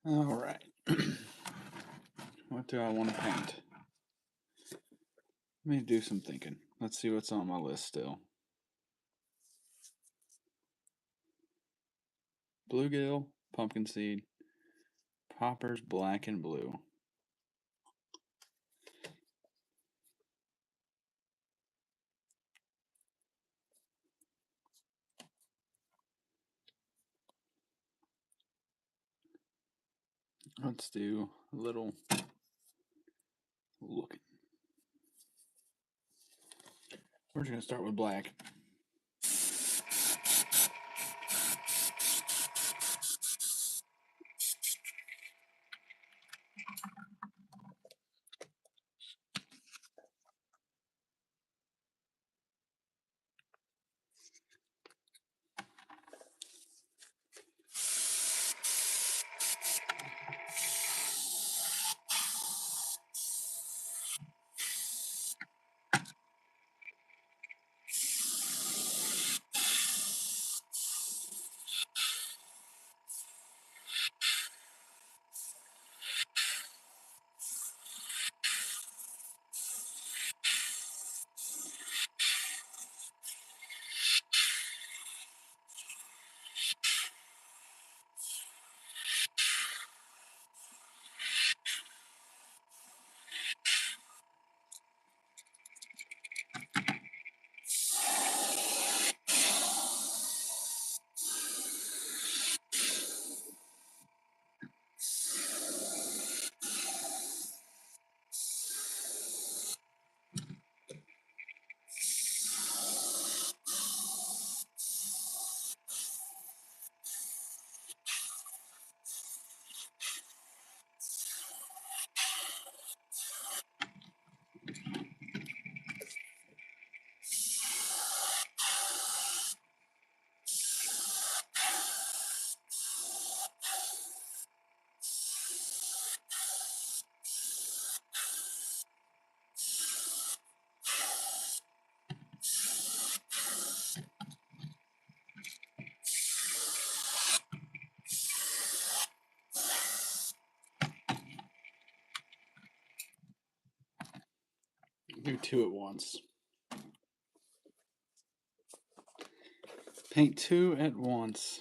All right. What do I want to paint? Let me do some thinking. Let's see what's on my list still. Bluegill, pumpkin seed, poppers, black and blue. Let's do a little looking. We're just going to start with black. Do two at once. Paint two at once.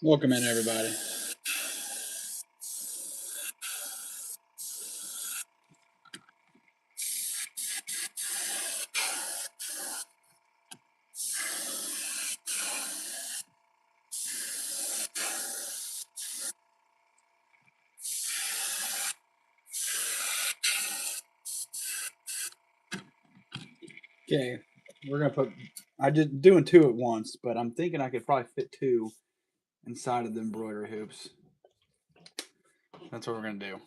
Welcome in, everybody. Okay, we're gonna put. I did doing two at once, but I'm thinking I could probably fit two inside of the embroidery hoops. That's what we're gonna do.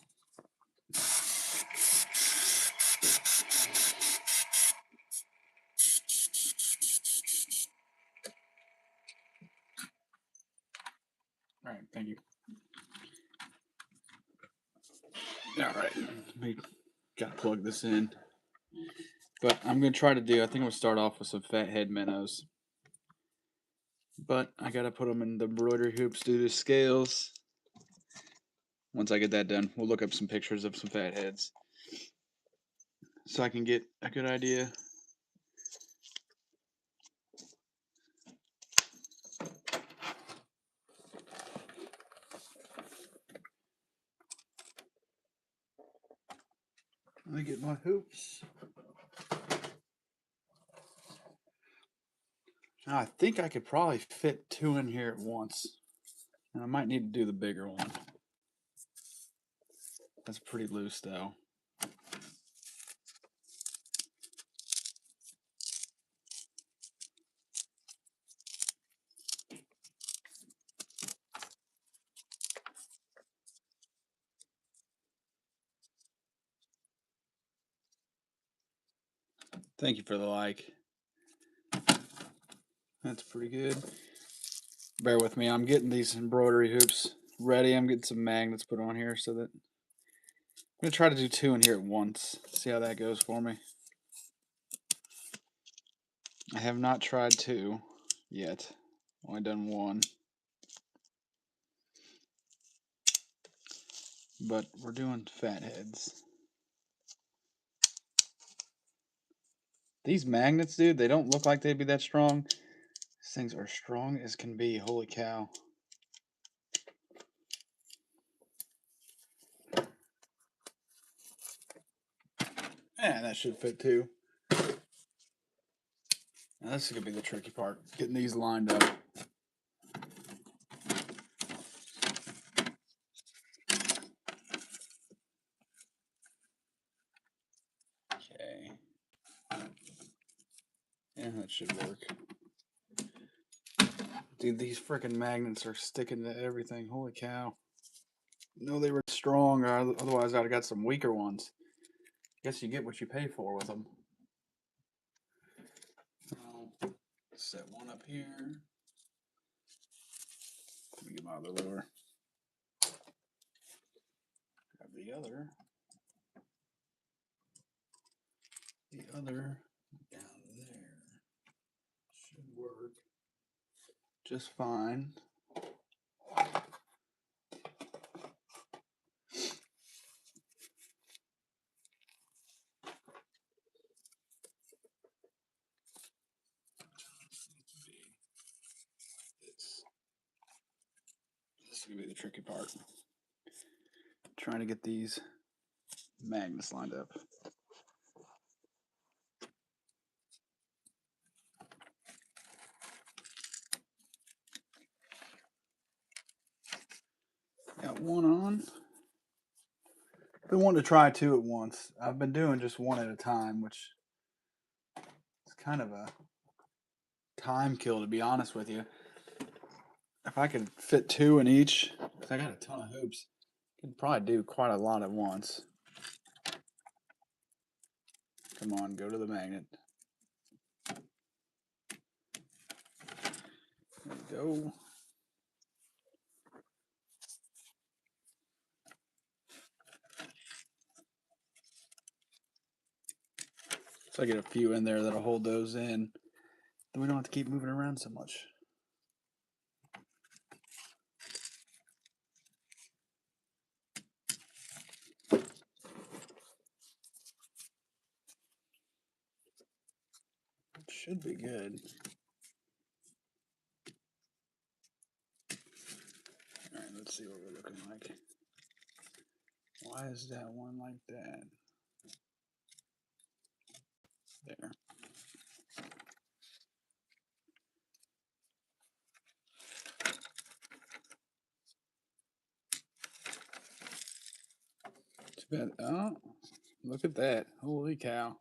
All right, thank you. All right, we gotta plug this in. But I'm gonna try to do. I think I'm gonna start off with some fathead minnows. But I gotta put them in the embroidery hoops, do the scales. Once I get that done, we'll look up some pictures of some fatheads. so I can get a good idea. Let me get my hoops. Now, I think I could probably fit 2 in here at once. And I might need to do the bigger one. That's pretty loose though. Thank you for the like. That's pretty good. Bear with me. I'm getting these embroidery hoops ready. I'm getting some magnets put on here so that I'm going to try to do 2 in here at once. See how that goes for me. I have not tried 2 yet. Only done 1. But we're doing fatheads. These magnets, dude, they don't look like they'd be that strong. These things are strong as can be. Holy cow. Yeah, that should fit too. Now this is going to be the tricky part, getting these lined up. Okay. Yeah, that should work. Dude, these freaking magnets are sticking to everything. Holy cow. No, they were strong, or otherwise I'd have got some weaker ones. Guess you get what you pay for with them. I'll set one up here. Let me get my other lure. Grab the other. The other down there. Should work just fine. This is going to be the tricky part. Trying to get these magnets lined up. Got one on. Been wanting to try 2 at once. I've been doing just 1 at a time, which is kind of a time kill, to be honest with you. If I could fit 2 in each, because I got a ton of hoops, I could probably do quite a lot at once. Come on, go to the magnet. There we go. So I get a few in there that'll hold those in. Then we don't have to keep moving around so much. It should be good. All right, let's see what we're looking like. Why is that one like that? There. Too bad. Oh, look at that. Holy cow.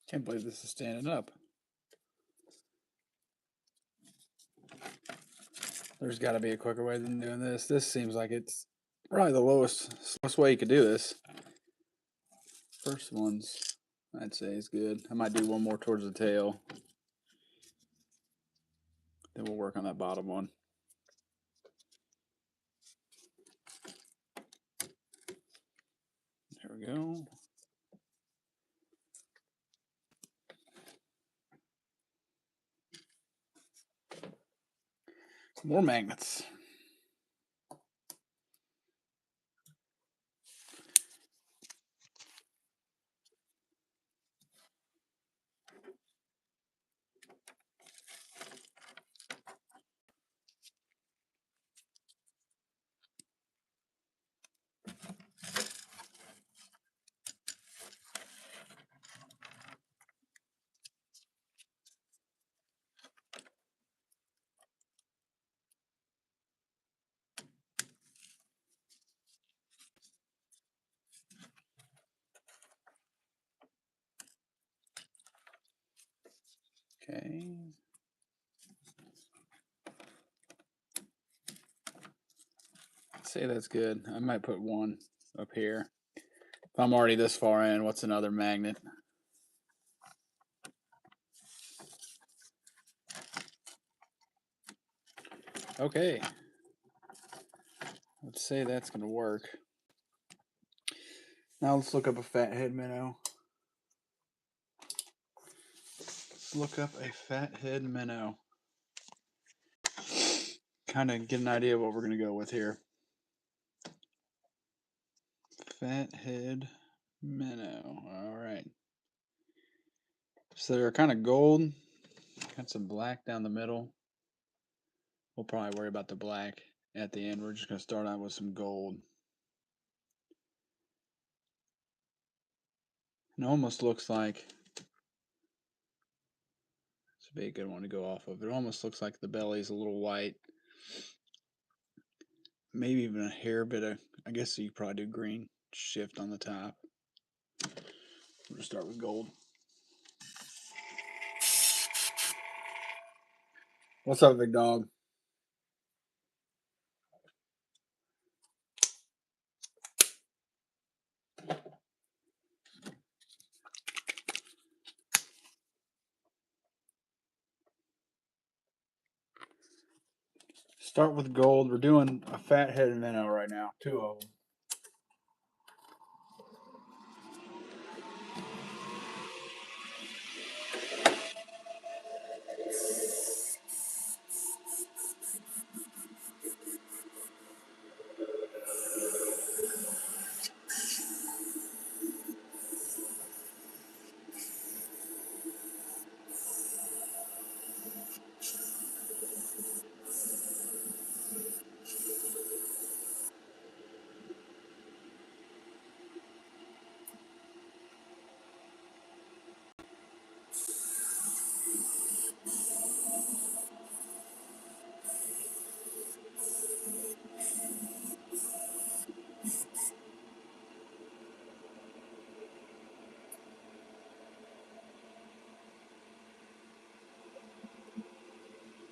Can't believe this is standing up. There's got to be a quicker way than doing this. This seems like it's probably the slowest way you could do this. First one's, I'd say, is good. I might do one more towards the tail. Then Then we'll work on that bottom one. There we go. More magnets. Okay. I'd say that's good. I might put one up here. If I'm already this far in, what's another magnet? Okay. Let's say that's going to work. Now let's look up a fathead minnow. Let's look up a fathead minnow. Kind of get an idea of what we're going to go with here. Fathead minnow. All right. So they're kind of gold. Got some black down the middle. We'll probably worry about the black at the end. We're just going to start out with some gold. It almost looks like, it's a very good one to go off of. It almost looks like the belly's a little white. Maybe even a hair bit of, I guess you could probably do green shift on the top. We'll just start with gold. What's up, big dog? Start with gold. We're doing a fathead minnow right now. 2 of them.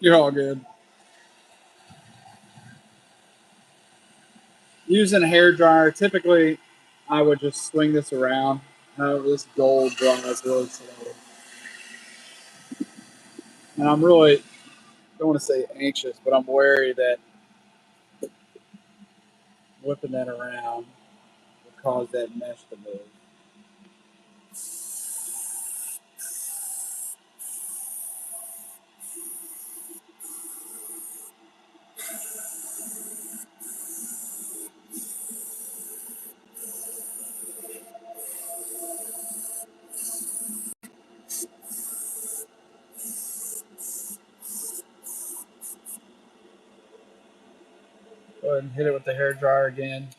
You're all good. Using a hair dryer, typically I would just swing this around. However, this gold dries really slow. And I'm really, don't want to say anxious, but I'm wary that whipping that around will cause that mesh to move. Go ahead and hit it with the hair dryer again.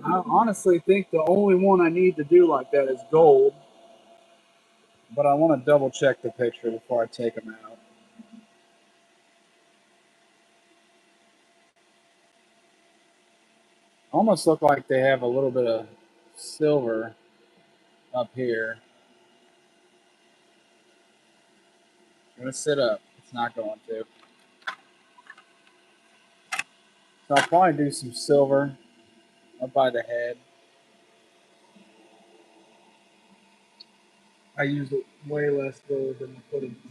I honestly think the only one I need to do like that is gold, but I want to double check the picture before I take them out. Almost look like they have a little bit of silver up here. I'm going to sit up. It's not going to. So I'll probably do some silver up by the head. I use way less gold than I put in the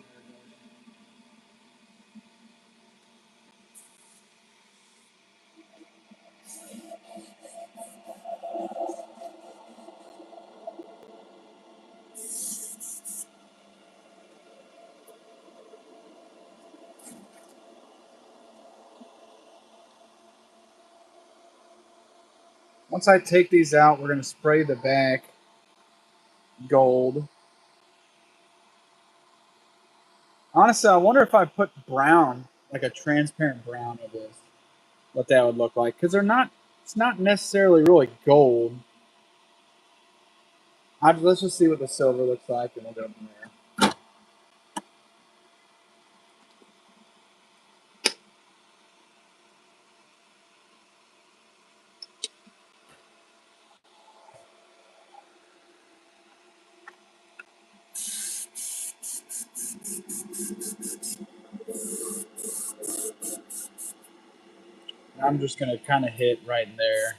Once I take these out, we're going to spray the back gold. Honestly, I wonder if I put brown, like a transparent brown of this, what that would look like. Because it's not necessarily really gold. Let's just see what the silver looks like, and we'll go from there. I'm just going to kind of hit right there.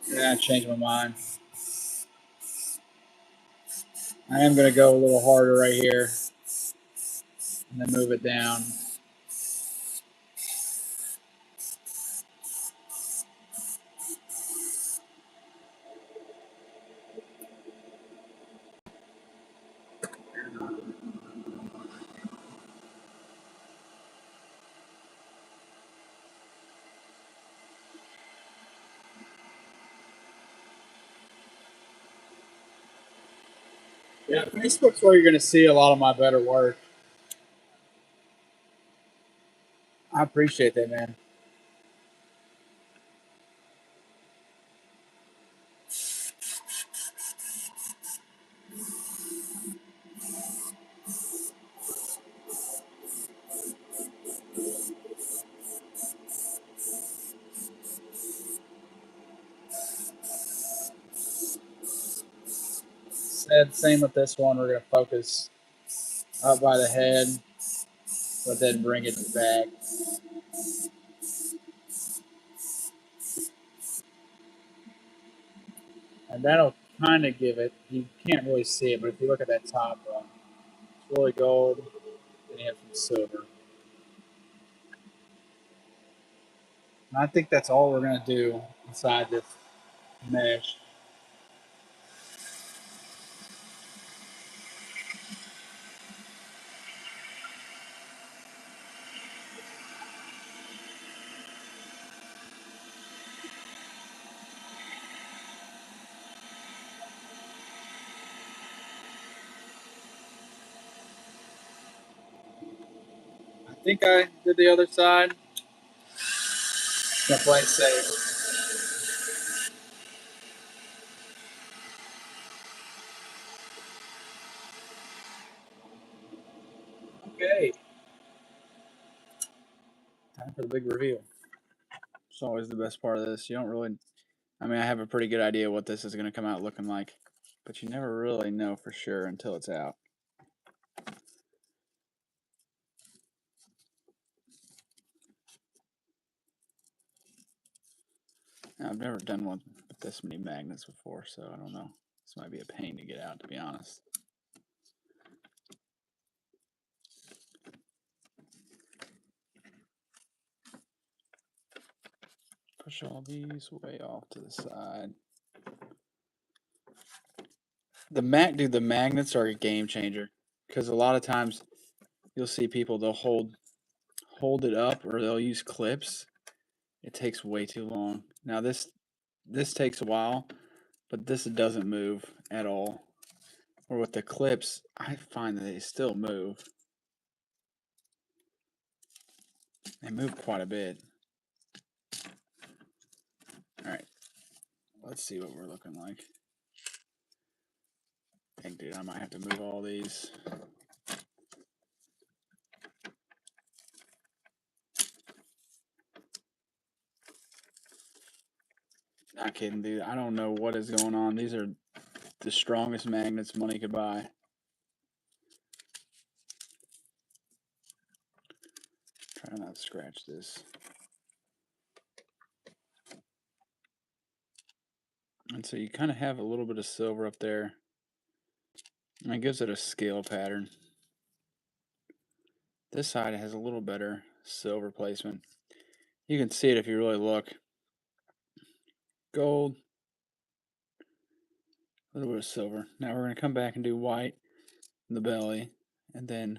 Yeah, I changed my mind. I am going to go a little harder right here and then move it down. Yeah, Facebook's where you're going to see a lot of my better work. I appreciate that, man. Same with this one. We're going to focus up by the head, but then bring it back. And that'll kind of give it, you can't really see it, but if you look at that top one, it's really gold, and you have some silver. And I think that's all we're going to do inside this mesh. I think I did the other side. Gonna play it safe. Okay. Time for the big reveal. It's always the best part of this. You don't really, I mean, I have a pretty good idea what this is going to come out looking like, but you never really know for sure until it's out. Now, I've never done one with this many magnets before, so I don't know. This might be a pain to get out, to be honest. Push all these way off to the side. The magnets are a game changer because a lot of times you'll see people they'll hold it up or they'll use clips. It takes way too long. Now this takes a while, but this doesn't move at all. Or with the clips, I find that they still move. They move quite a bit. All right, let's see what we're looking like. Dang, dude, I might have to move all these. Not kidding, dude. I don't know what is going on. These are the strongest magnets money could buy. Try not to scratch this. And so you kind of have a little bit of silver up there. And it gives it a scale pattern. This side has a little better silver placement. You can see it if you really look. Gold, a little bit of silver. Now we're going to come back and do white in the belly, and then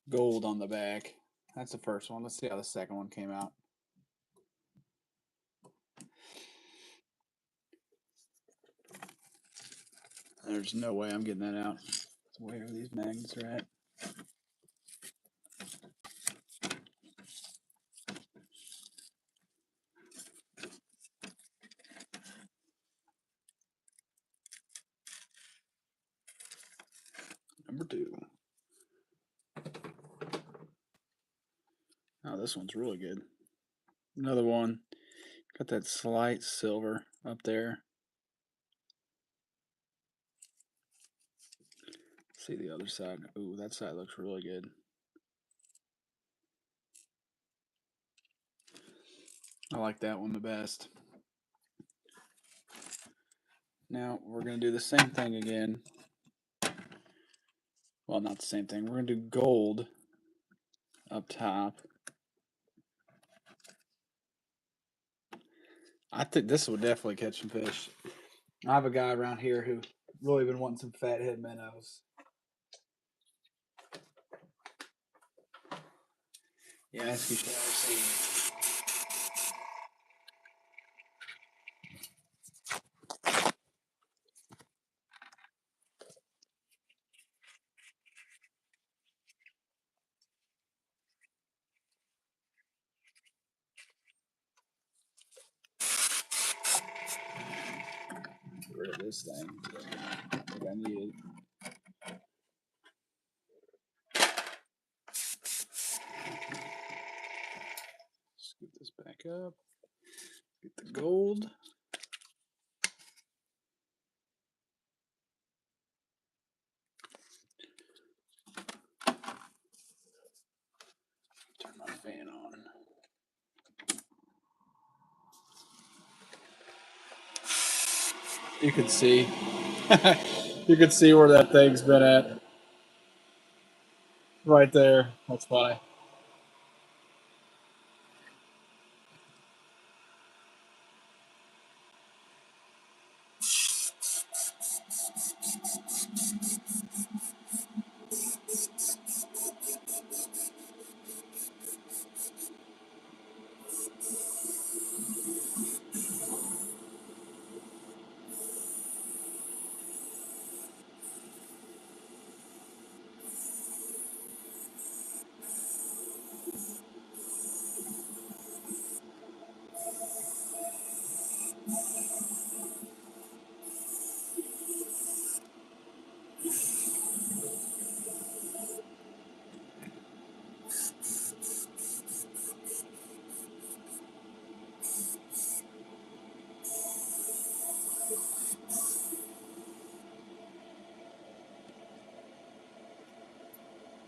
gold on the back. That's the first one. Let's see how the second one came out. There's no way I'm getting that out. Where these magnets are at. Number 2. Oh, this one's really good. Another one. Got that slight silver up there. See the other side. Ooh, that side looks really good. I like that one the best. Now we're going to do the same thing again. Well, not the same thing. We're going to do gold up top. I think this would definitely catch some fish. I have a guy around here who really been wanting some fathead minnows. Yeah, as you shall see. Get rid of this thing. I think I need it. Scoop this back up. Get the gold. Turn my fan on. You can see. You can see where that thing's been at. Right there. That's funny.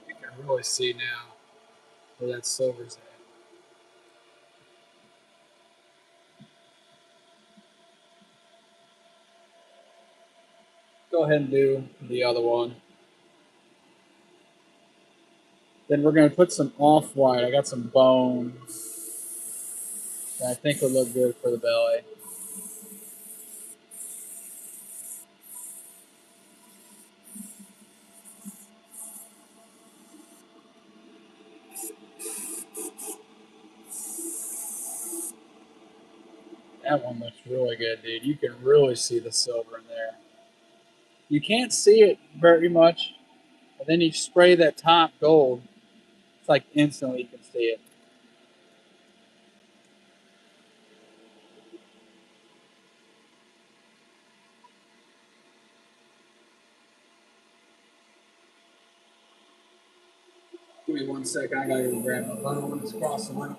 You can really see now where that silver's at. Go ahead and do the other one. Then we're going to put some off-white. I got some bones that I think would look good for the belly. That one looks really good, dude. You can really see the silver in there. You can't see it very much, but then you spray that top gold. It's like instantly you can see it. 1 second. I gotta go grab my bone. It's across the room.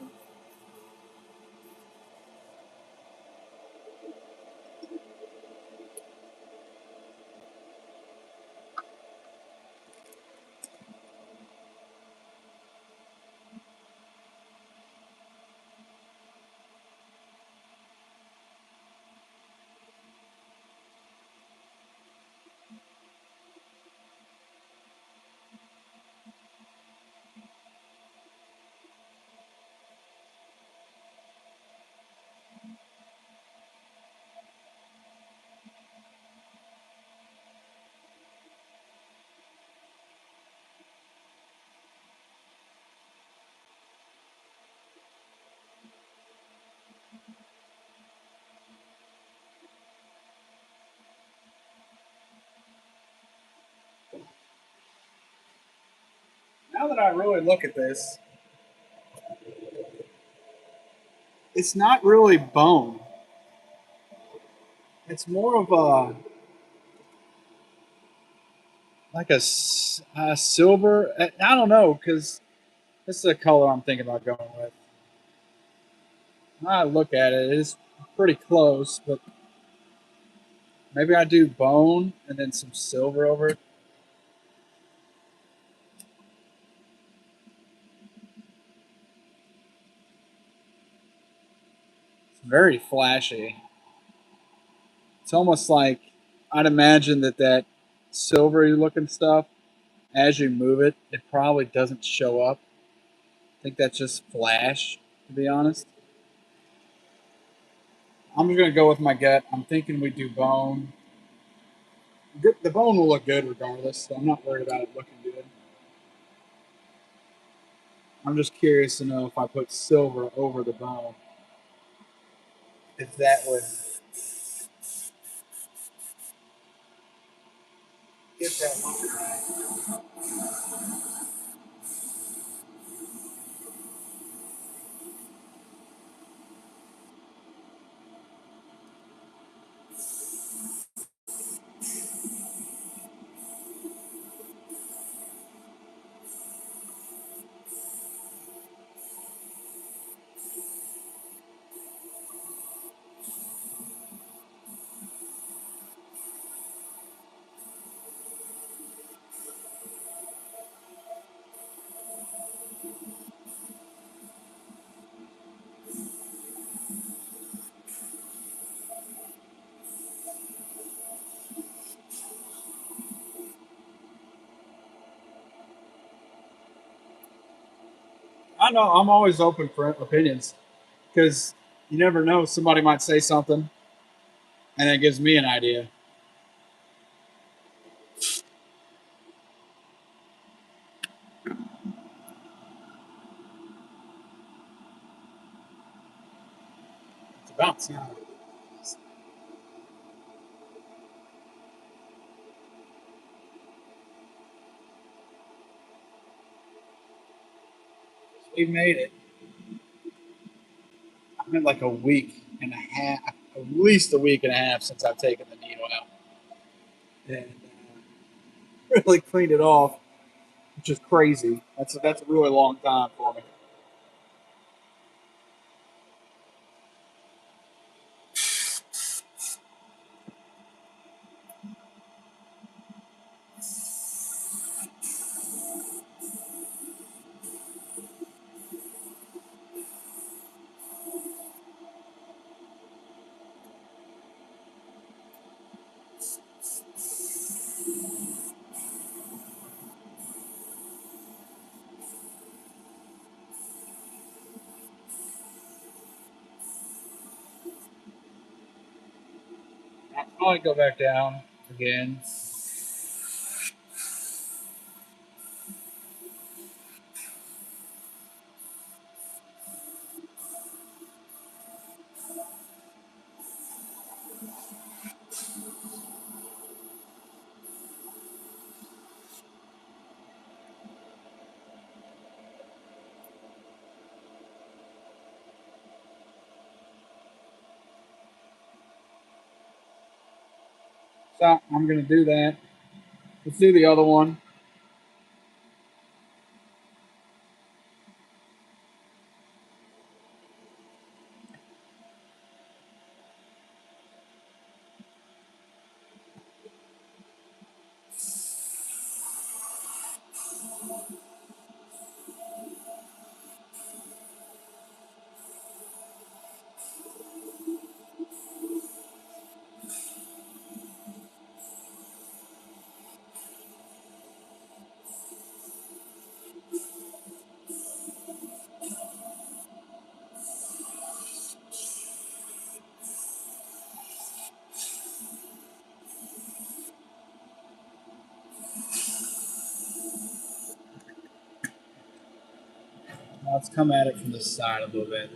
Now that I really look at this, it's not really bone. It's more of a like a silver. I don't know because this is a color I'm thinking about going with. When I look at it, it's pretty close, but maybe I do bone and then some silver over it. It's very flashy. It's almost like I'd imagine that silvery looking stuff, as you move it, it probably doesn't show up. I think that's just flash, to be honest. I'm just gonna go with my gut. I'm thinking we do bone. The bone will look good regardless, so I'm not worried about it looking good. I'm just curious to know if I put silver over the bone, if that would get that looking right. I know I'm always open for opinions because you never know. Somebody might say something, and it gives me an idea. It's about time. We made it. I'm in like a week and a half, at least a week and a half since I've taken the needle out and really cleaned it off, which is crazy. That's a really long time for me. I'll probably go back down again. So I'm gonna do that. Let's do the other one. let's come at it from the side a little bit.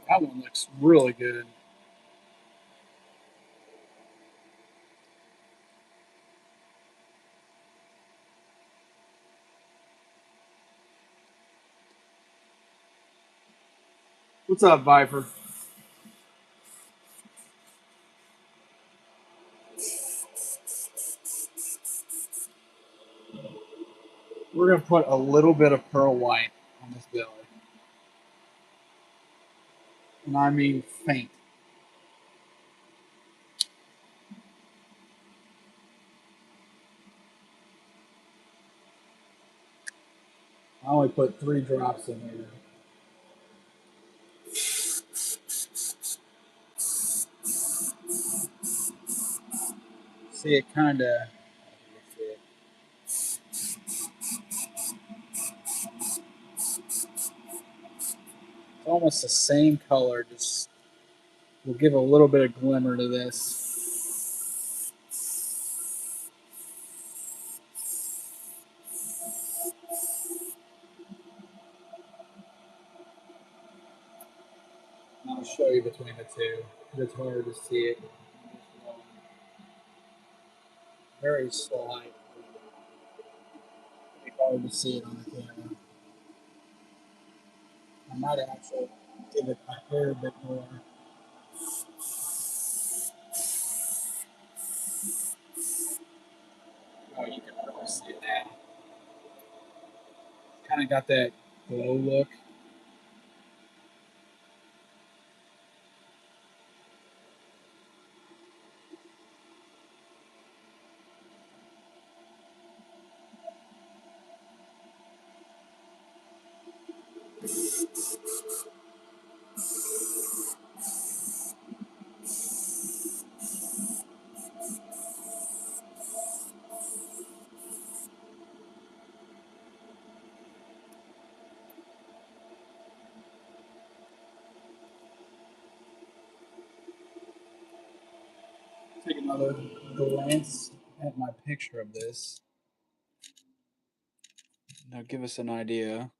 That one looks really good. What's up, Viper? We're going to put a little bit of pearl white on this belly. And I mean faint. I only put 3 drops in here. See, it kind of. It's almost the same color, just we'll give a little bit of glimmer to this. I'll show you between the two. It's hard to see it. Very slight. It's hard to see it on the camera. I might actually give it a hair bit more. Oh, you can really see it now. Kind of got that glow look. Take another glance at my picture of this. Now give us an idea.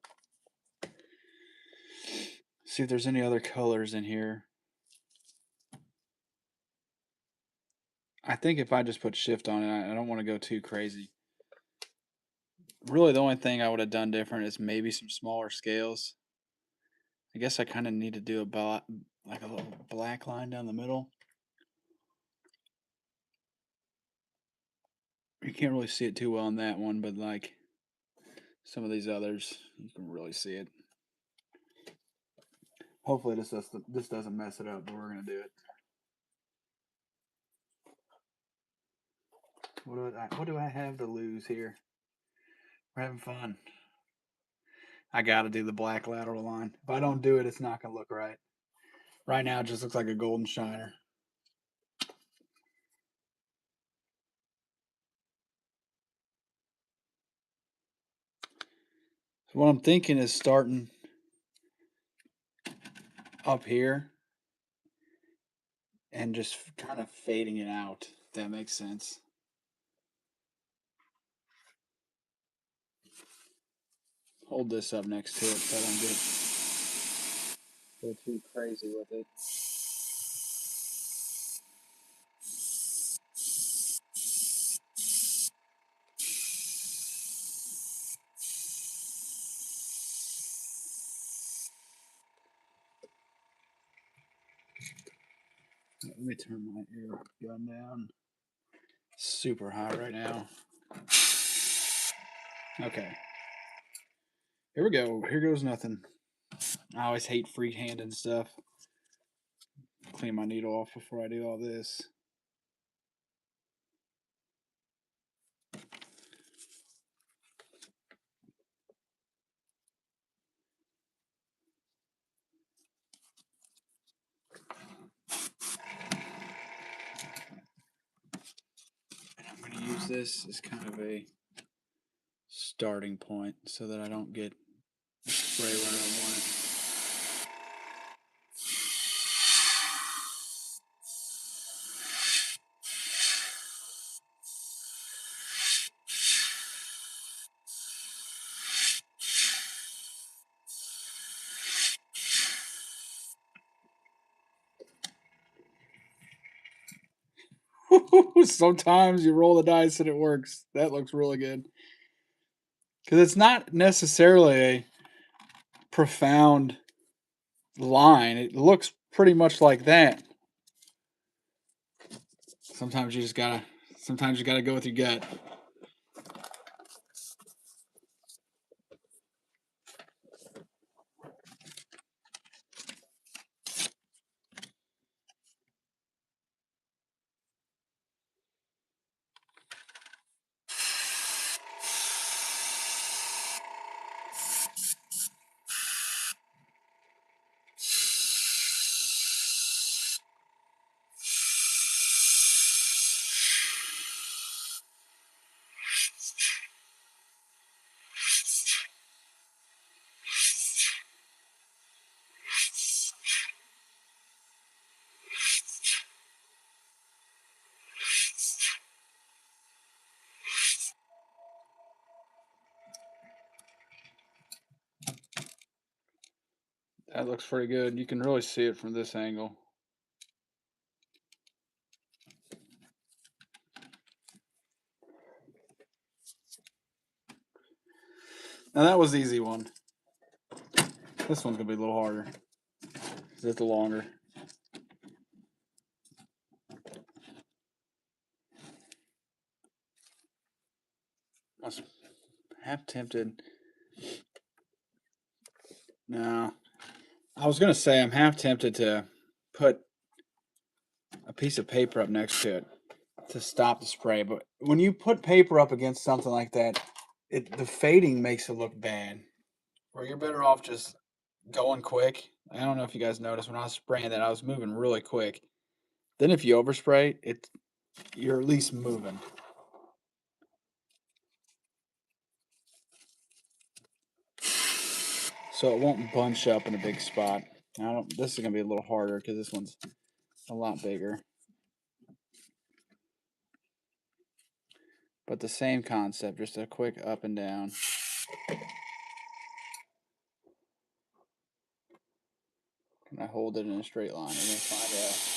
See if there's any other colors in here. I think if I just put shift on it, I don't want to go too crazy. Really, the only thing I would have done different is maybe some smaller scales. I guess I kind of need to do like a little black line down the middle. You can't really see it too well on that one, but like some of these others, you can really see it. Hopefully this doesn't mess it up, but we're gonna do it. What do I have to lose here? We're having fun. I gotta do the black lateral line. If I don't do it, it's not gonna look right. Right now, it just looks like a golden shiner. So what I'm thinking is starting up here and just kind of fading it out, if that makes sense. Hold this up next to it so I don't go too crazy with it. Let me turn my air gun down. Super hot right now. Okay. Here we go. Here goes nothing. I always hate freehanding stuff. Clean my needle off before I do all this. And I'm going to use this as kind of a starting point so that I don't get spray where I don't want it. Sometimes you roll the dice and it works. That looks really good. Because it's not necessarily a profound line. It looks pretty much like that. Sometimes you gotta go with your gut. That looks pretty good. You can really see it from this angle. Now that was the easy one. This one's gonna be a little harder. It's longer. I was half tempted. No, I was gonna say I'm half tempted to put a piece of paper up next to it to stop the spray, but when you put paper up against something like that, the fading makes it look bad. Where you're better off just going quick. I don't know if you guys noticed when I was spraying that I was moving really quick. Then if you overspray, you're at least moving. So it won't bunch up in a big spot. This is gonna be a little harder because this one's a lot bigger. But the same concept, just a quick up and down. Can I hold it in a straight line? We're gonna find out.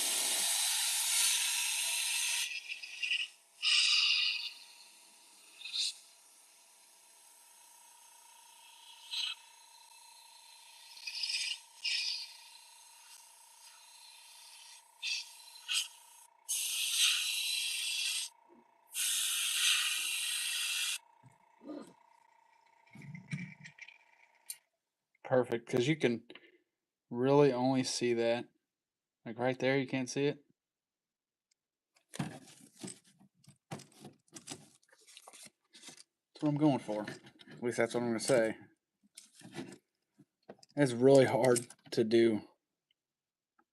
Perfect, because you can really only see that. Like right there, you can't see it. That's what I'm going for. At least that's what I'm going to say. It's really hard to do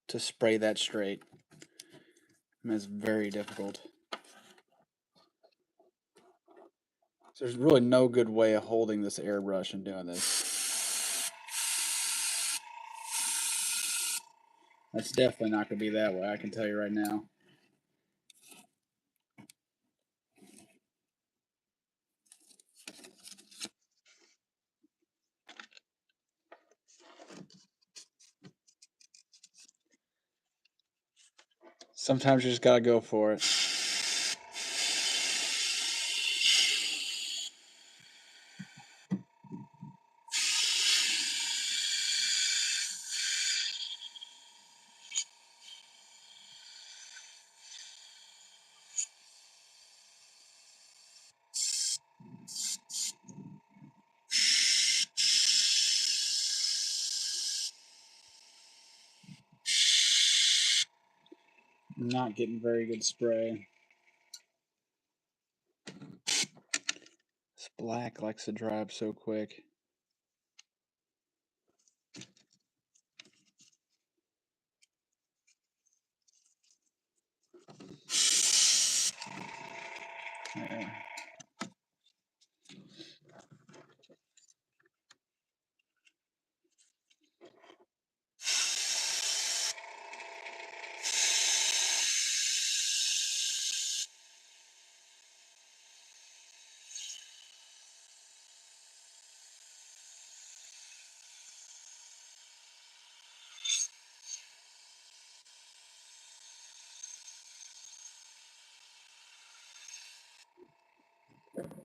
to spray that straight. It's very difficult. So there's really no good way of holding this airbrush and doing this. That's definitely not going to be that way, I can tell you right now. Sometimes you just got to go for it. Not getting very good spray. This black likes to dry up so quick. There.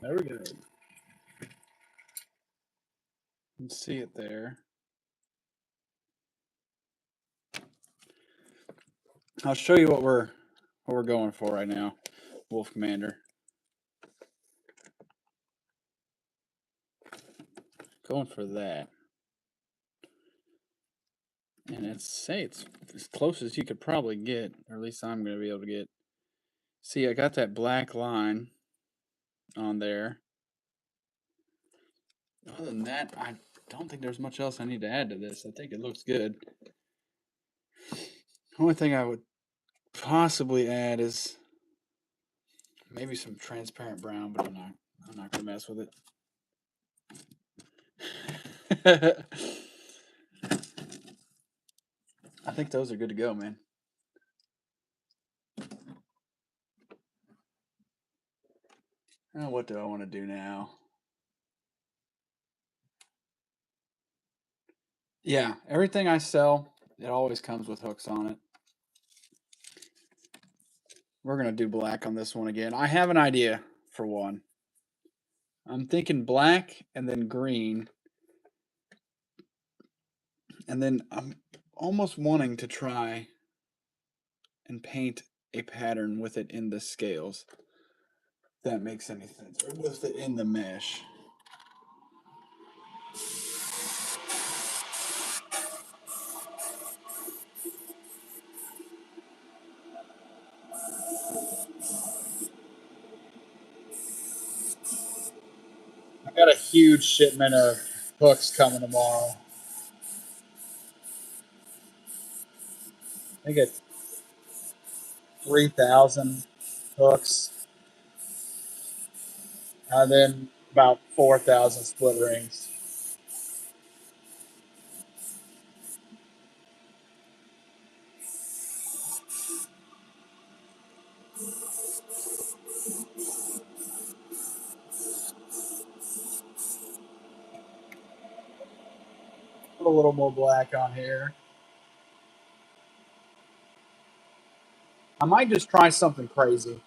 There we go. You can see it there. I'll show you what we're going for right now, Wolf Commander. Going for that. And it's as close as you could probably get, or at least I'm going to be able to get. See, I got that black line on there. Other than that, I don't think there's much else I need to add to this. I think it looks good. The only thing I would possibly add is maybe some transparent brown, but I'm not going to mess with it. I think those are good to go, man. Now, what do I want to do now? Yeah, everything I sell, it always comes with hooks on it. We're going to do black on this one again. I have an idea for one. I'm thinking black and then green. And then I'm almost wanting to try and paint a pattern with it in the scales. If that makes any sense. Or with it in the mesh. I got a huge shipment of hooks coming tomorrow. I think it's 3,000 hooks. And then about 4,000 split rings. Put a little more black on here. I might just try something crazy.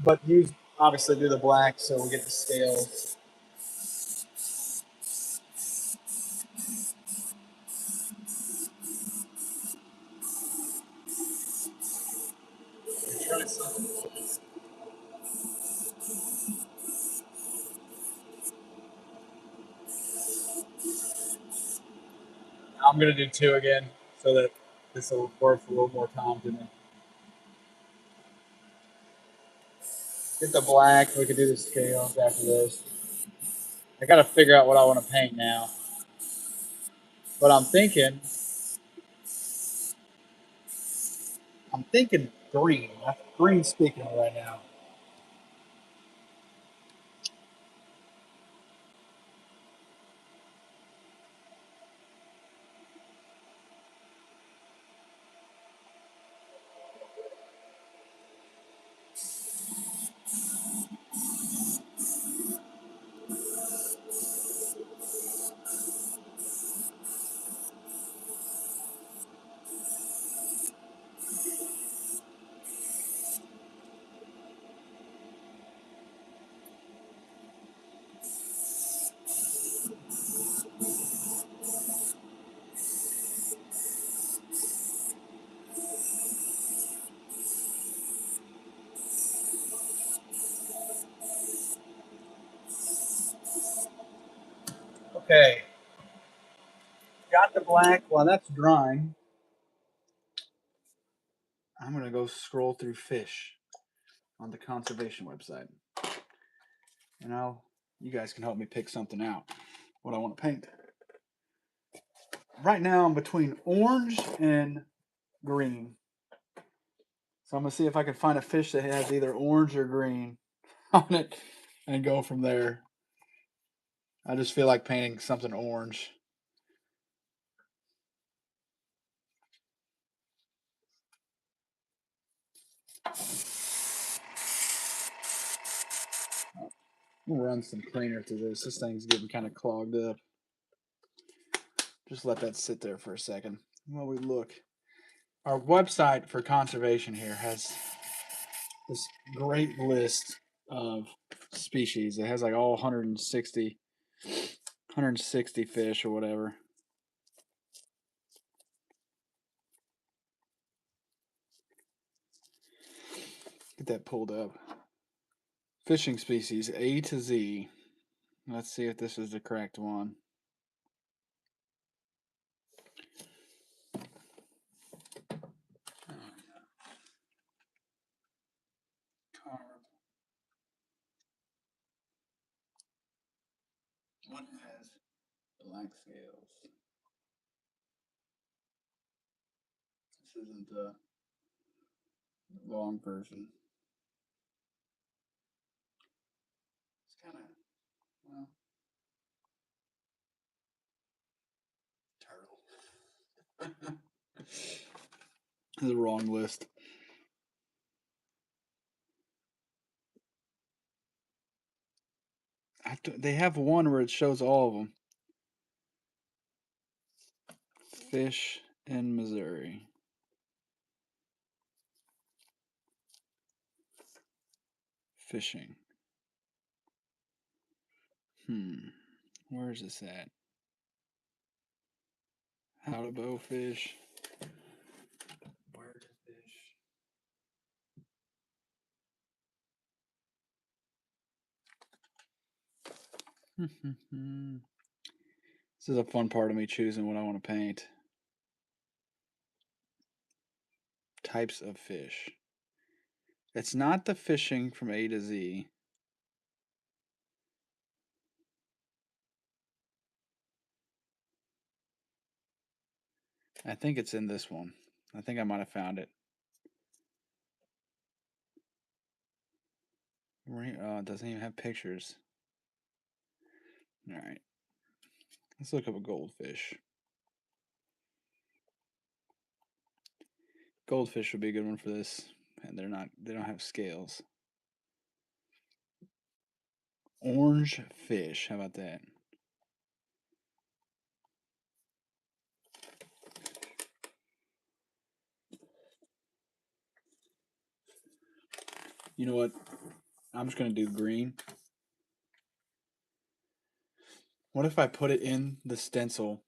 But use, obviously, do the black so we get the scales. Try something. I'm going to do two again so that this will work for a little more time to me. Get the black. We can do the scales after this. I got to figure out what I want to paint now. But I'm thinking green. That's green speaking right now. Okay. Got the black while that's drying. I'm going to go scroll through fish on the conservation website. And you guys can help me pick something out, what I want to paint. Right now I'm between orange and green. So I'm going to see if I can find a fish that has either orange or green on it and go from there. I just feel like painting something orange. We'll run some cleaner through this. This thing's getting kind of clogged up. Just let that sit there for a second while we look. Our website for conservation here has this great list of species. It has like all 160 fish or whatever. Get that pulled up. Fishing species A to Z. Let's see if this is the correct one. One has black scales. This isn't the long version. It's kind of, well, turtle. This is the wrong list. They have one where it shows all of them. Fish in Missouri. Fishing. Where is this at? How to bow fish. Where to fish. This is a fun part of me choosing what I want to paint. Types of fish. It's not the fishing from A to Z. I think it's in this one. I think I might have found it. It doesn't even have pictures. All right. Let's look up a goldfish. Goldfish would be a good one for this. And they don't have scales. Orange fish. How about that? You know what? I'm just going to do green. What if I put it in the stencil?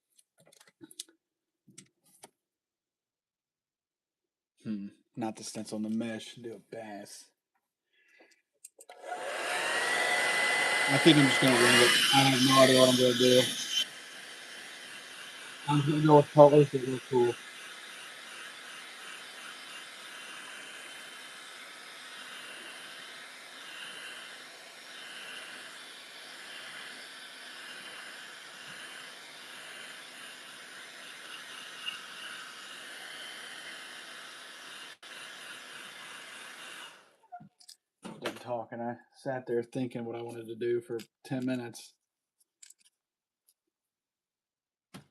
Not the stencil, the mesh. Do a bass. I think I'm just going to wing it. I have no idea what I'm going to do. I'm going to go with colors that look cool. Done talking. I sat there thinking what I wanted to do for 10 minutes.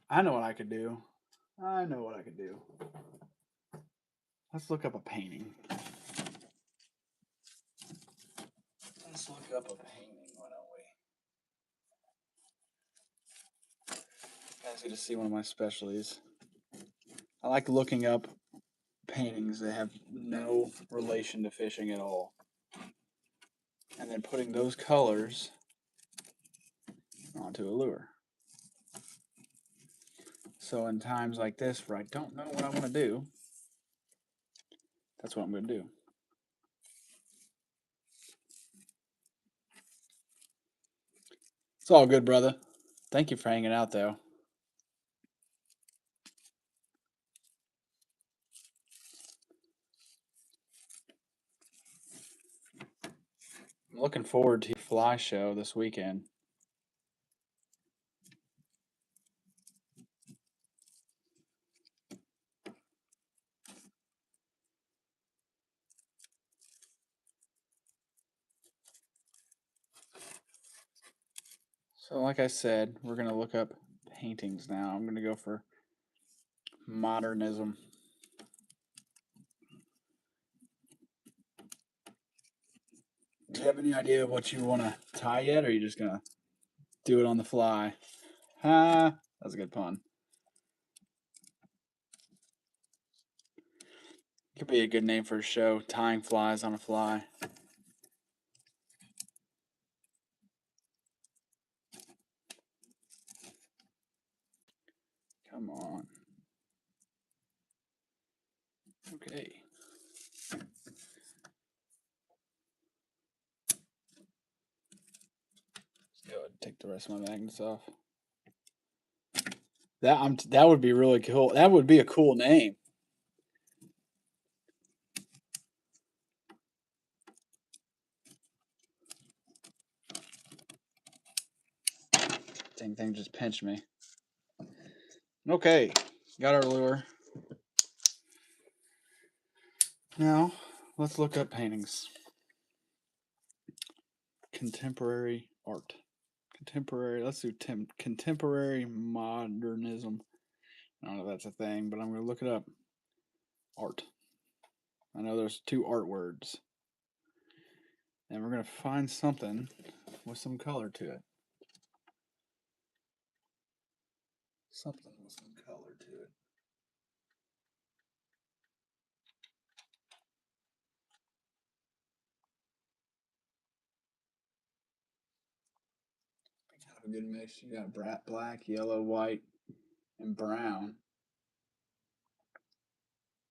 I know what I could do. Let's look up a painting. Let's look up a painting, why don't we? You guys get to see one of my specialties. I like looking up paintings that have no relation to fishing at all. And then putting those colors onto a lure. So in times like this where I don't know what I want to do, that's what I'm going to do. It's all good, brother. Thank you for hanging out, though. looking forward to the fly show this weekend. So, like I said, we're going to look up paintings now. I'm going to go for modernism. Do you have any idea what you want to tie yet, or are you just going to do it on the fly? Ha! That's a good pun. Could be a good name for a show, tying flies on a fly. Come on. Okay. Let's go ahead and take the rest of my magnets off. That would be really cool. That would be a cool name. Dang thing just pinched me. Okay, got our lure. Now, let's look up paintings. Contemporary art. Let's do contemporary modernism. I don't know if that's a thing, but I'm going to look it up. Art. I know there's 2 art words. And we're going to find something with some color to it. Something with some color to it. Kind of a good mix. You got black, yellow, white, and brown.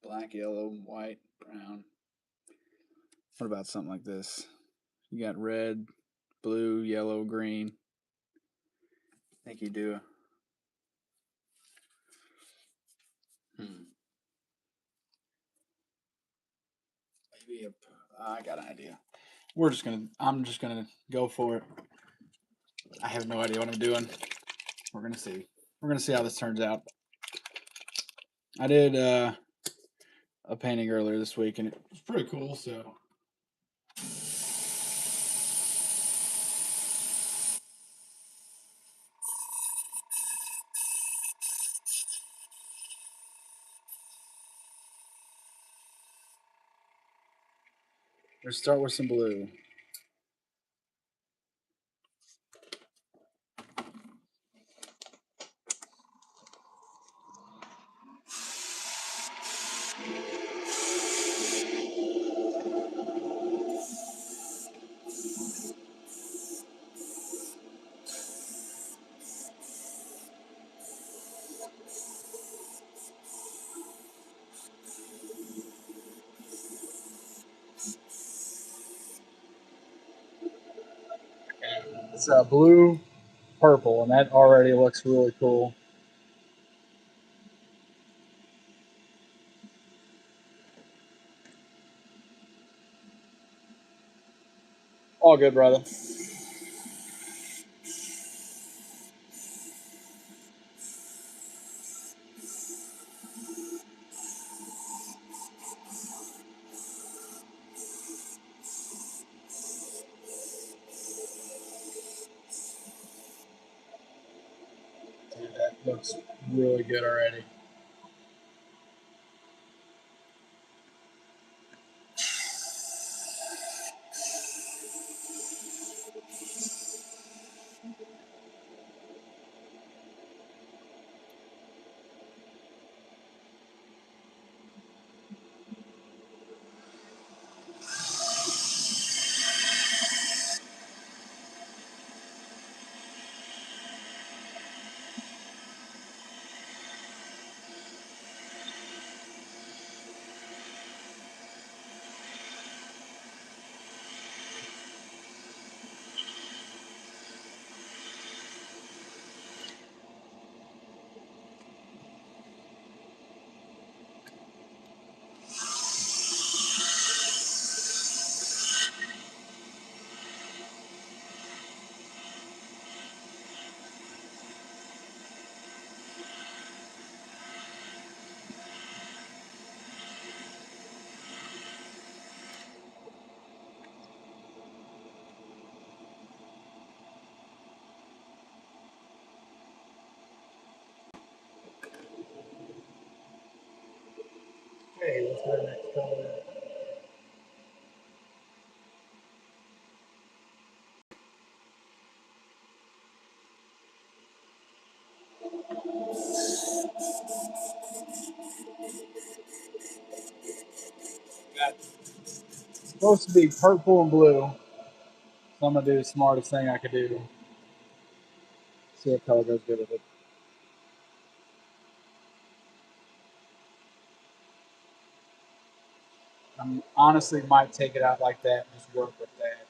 Black, yellow, white, brown. What about something like this? You got red, blue, yellow, green. I think you do. Maybe I got an idea. I'm just gonna go for it. I have no idea what I'm doing. We're gonna see. We're gonna see how this turns out. I did a painting earlier this week, and it was pretty cool. So let's start with some blue. It's blue, purple, and that already looks really cool. All good, brother. Dude, that looks really good already. Okay, let's go to the next color. It's supposed to be purple and blue. So I'm gonna do the smartest thing I could do. See what color goes good with it. I honestly might take it out like that and just work with that.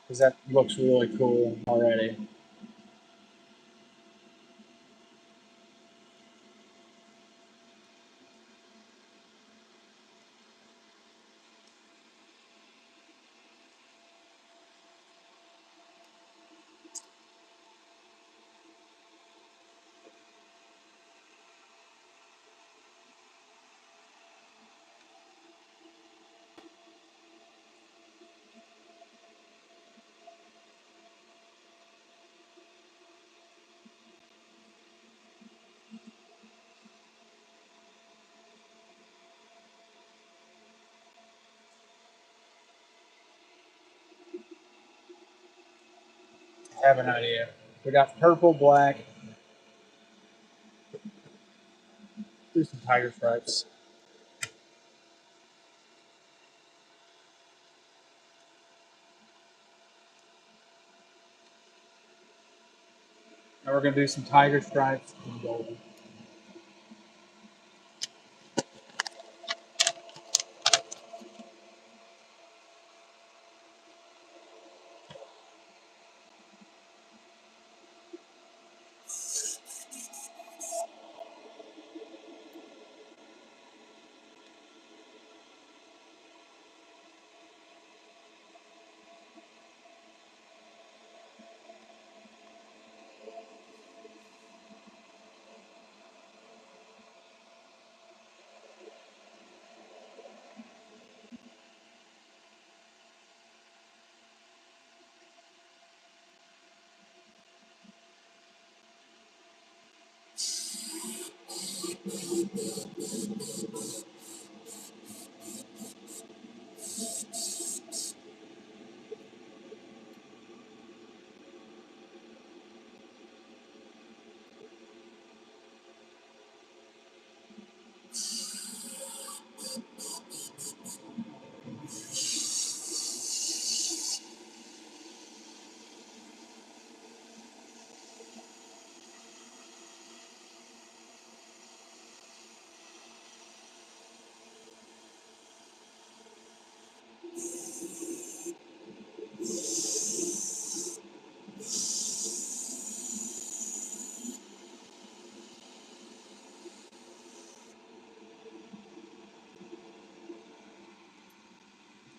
Because that looks really cool already. I have an idea. We got purple, black, do some tiger stripes. And we're gonna do some tiger stripes and gold.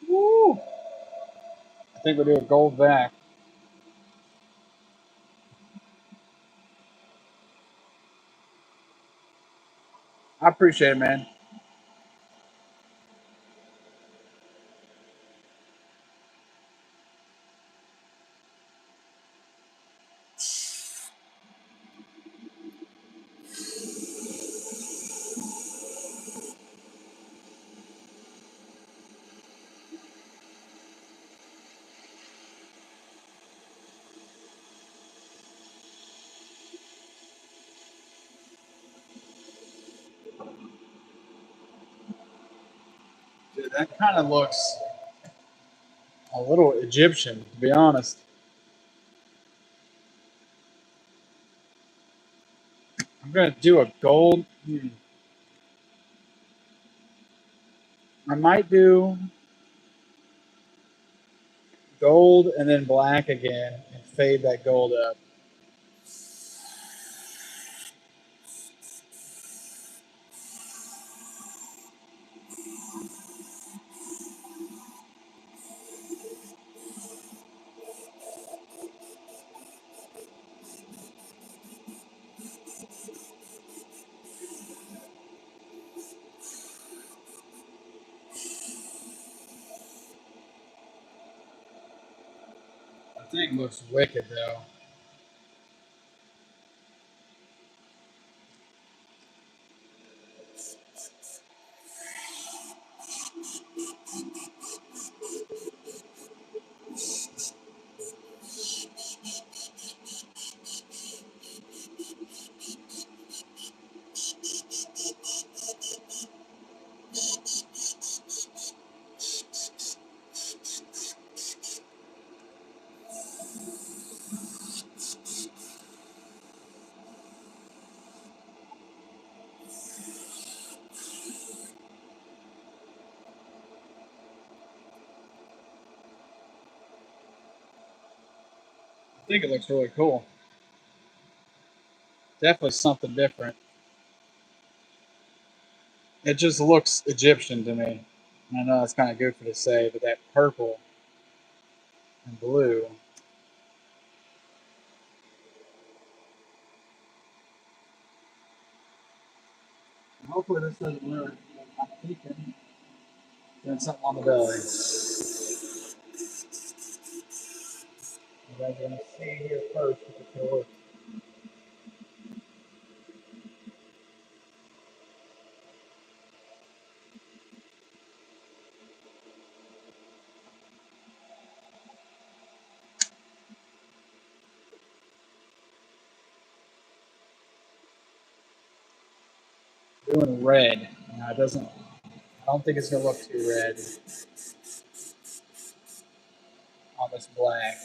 Woo! I think we'll do a gold back. I appreciate it, man. Dude, that kind of looks a little Egyptian, to be honest. I'm gonna do a gold. I might do gold and then black again and fade that gold up. That thing looks wicked though. think it looks really cool. Definitely something different. It just looks Egyptian to me. And I know that's kind of goofy to say, but that purple and blue. Hopefully this doesn't work. I'm thinking doing something on the belly. You guys are going to see here first if it's going to work. Doing red. Now it doesn't. I don't think it's going to look too red on this black.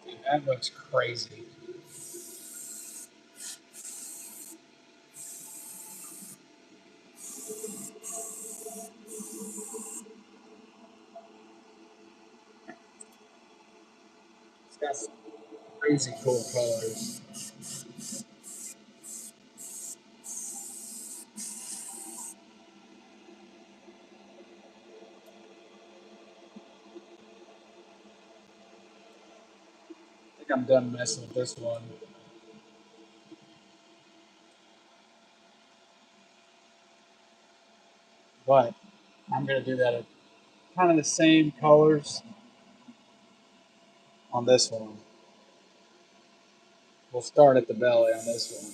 Dude, that looks crazy. It's got some crazy cool colors. I think I'm done messing with this one. But I'm going to do that at kind of the same colors on this one. We'll start at the belly on this one.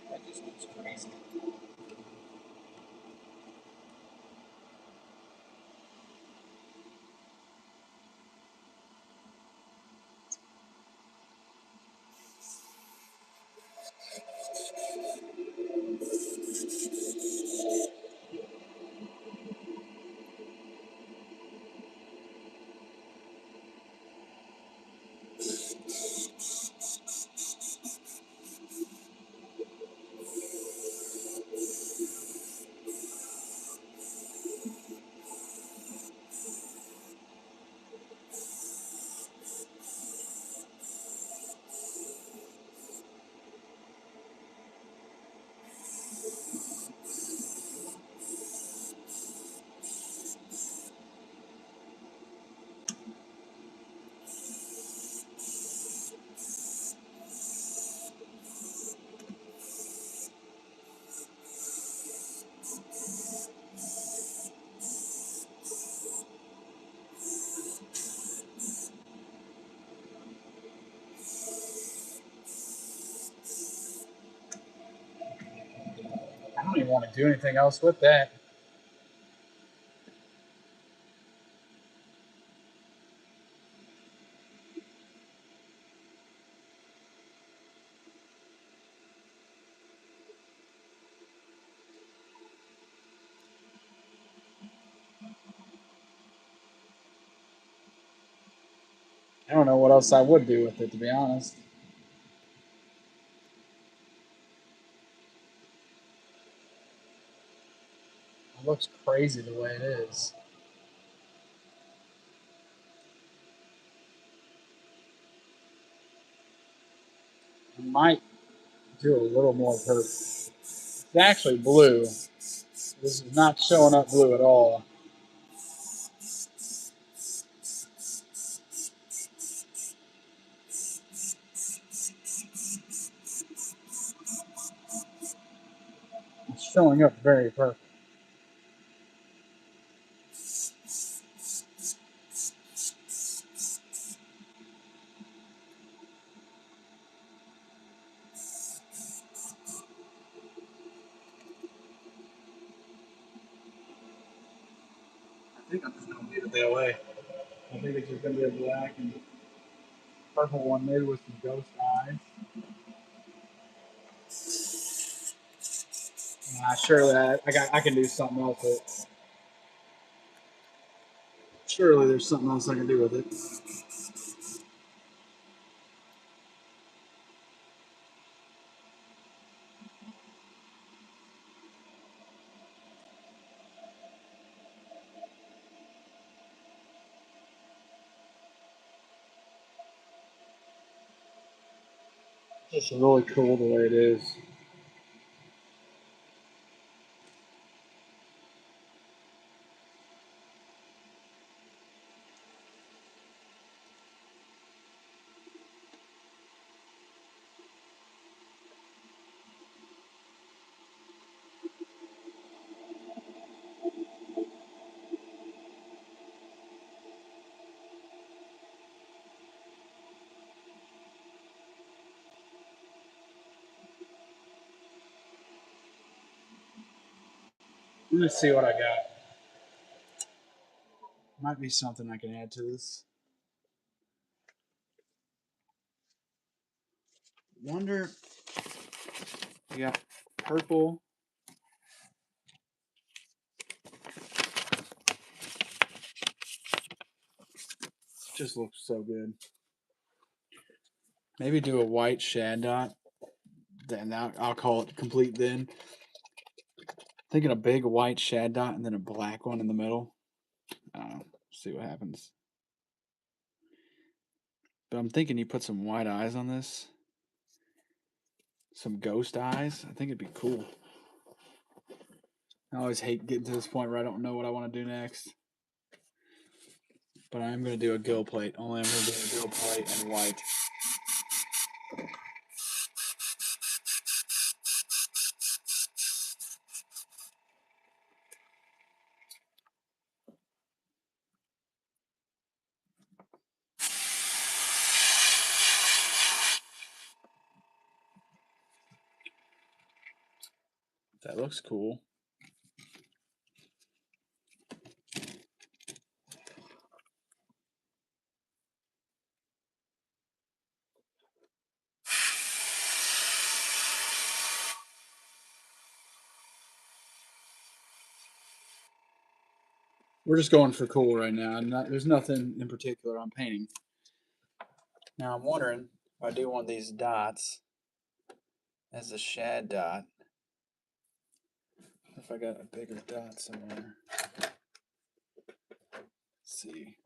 That just looks crazy. I don't even want to do anything else with that. I don't know what else I would do with it, to be honest. It looks crazy the way it is. I might do a little more purple. It's actually blue. This is not showing up blue at all. It's showing up very purple. I think I'm just gonna leave it that way. I think it's just gonna be a black and purple one, maybe with some ghost eyes. Surely I can do something else with it. Surely there's something else I can do with it. It's just really cool the way it is. Let's see what I got. Might be something I can add to this. Wonder. We got purple. Just looks so good. Maybe do a white shad dot. Then I'll call it complete. Then thinking a big white shad dot and then a black one in the middle. I don't know. See what happens. But I'm thinking you put some white eyes on this. Some ghost eyes. I think it'd be cool. I always hate getting to this point where I don't know what I want to do next. But I'm going to do a gill plate. Only I'm going to do a gill plate and white. That looks cool. We're just going for cool right now. There's nothing in particular I'm painting. Now I'm wondering if I do one of these dots as a shad dot. If I got a bigger dot somewhere. Let's see.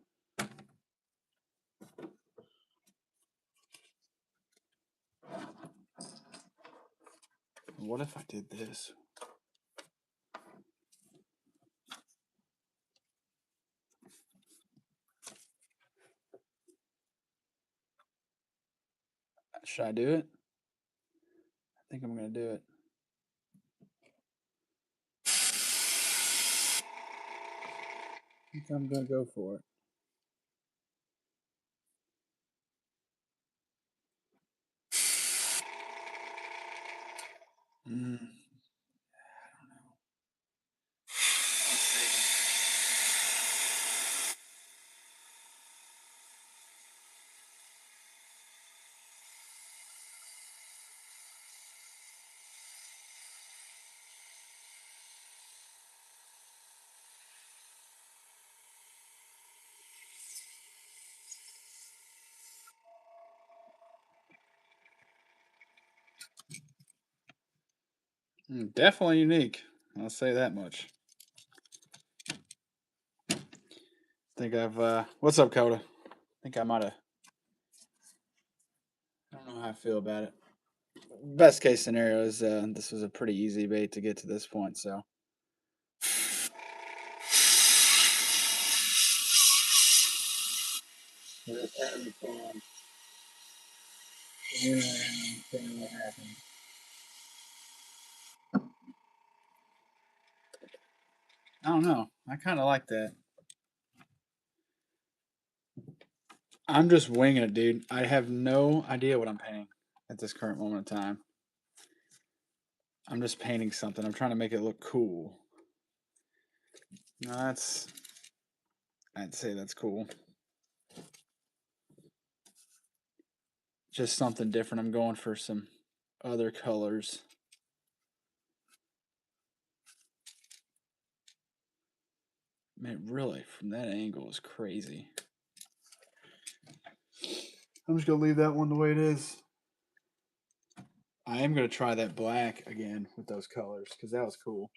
What if I did this? Should I do it? I think I'm going to do it. I think I'm going to go for it. Mm. Definitely unique. I'll say that much. Think I've what's up, Coda? Think I might have. I don't know how I feel about it. Best case scenario is this was a pretty easy bait to get to this point, so. Just having fun. Seeing what happens. I don't know. I kind of like that. I'm just winging it, dude. I have no idea what I'm painting at this current moment in time. I'm just painting something. I'm trying to make it look cool. No, that's I'd say that's cool. Just something different. I'm going for some other colors. Man, really, from that angle is crazy. I'm just going to leave that one the way it is. I am going to try that black again with those colors because that was cool.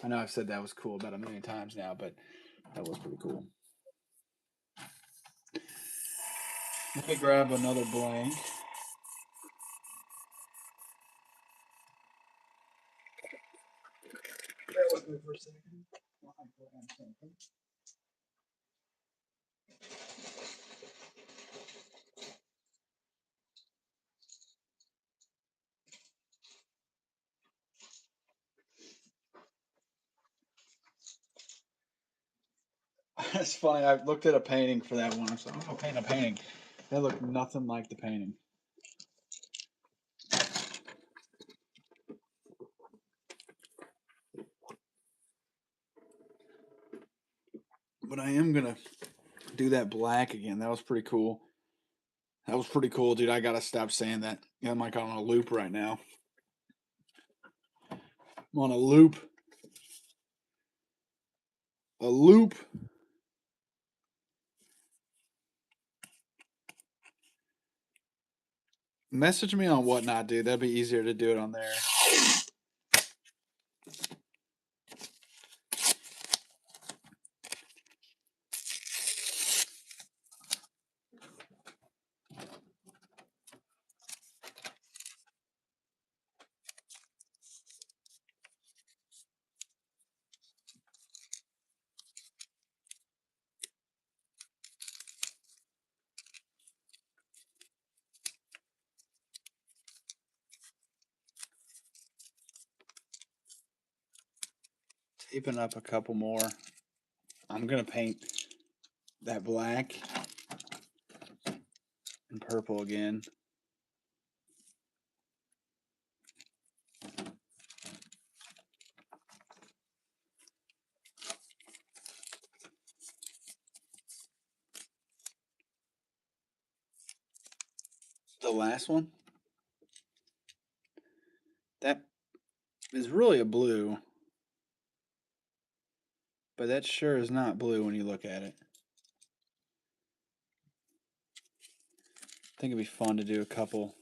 I know I've said that was cool about a million times now, but that was pretty cool. Let me grab another blank. Bear with me for a second. It's funny. I looked at a painting for that one. I was like, I'm gonna paint a painting. That looked nothing like the painting. But I am gonna do that black again. That was pretty cool. That was pretty cool, dude. I gotta stop saying that. Yeah, I'm like on a loop right now. I'm on a loop. A loop. Message me on Whatnot, dude. That'd be easier to do it on there. Taping up a couple more. I'm gonna paint that black and purple again. The last one, that is really a blue, but that sure is not blue when you look at it. I think it'd be fun to do a couple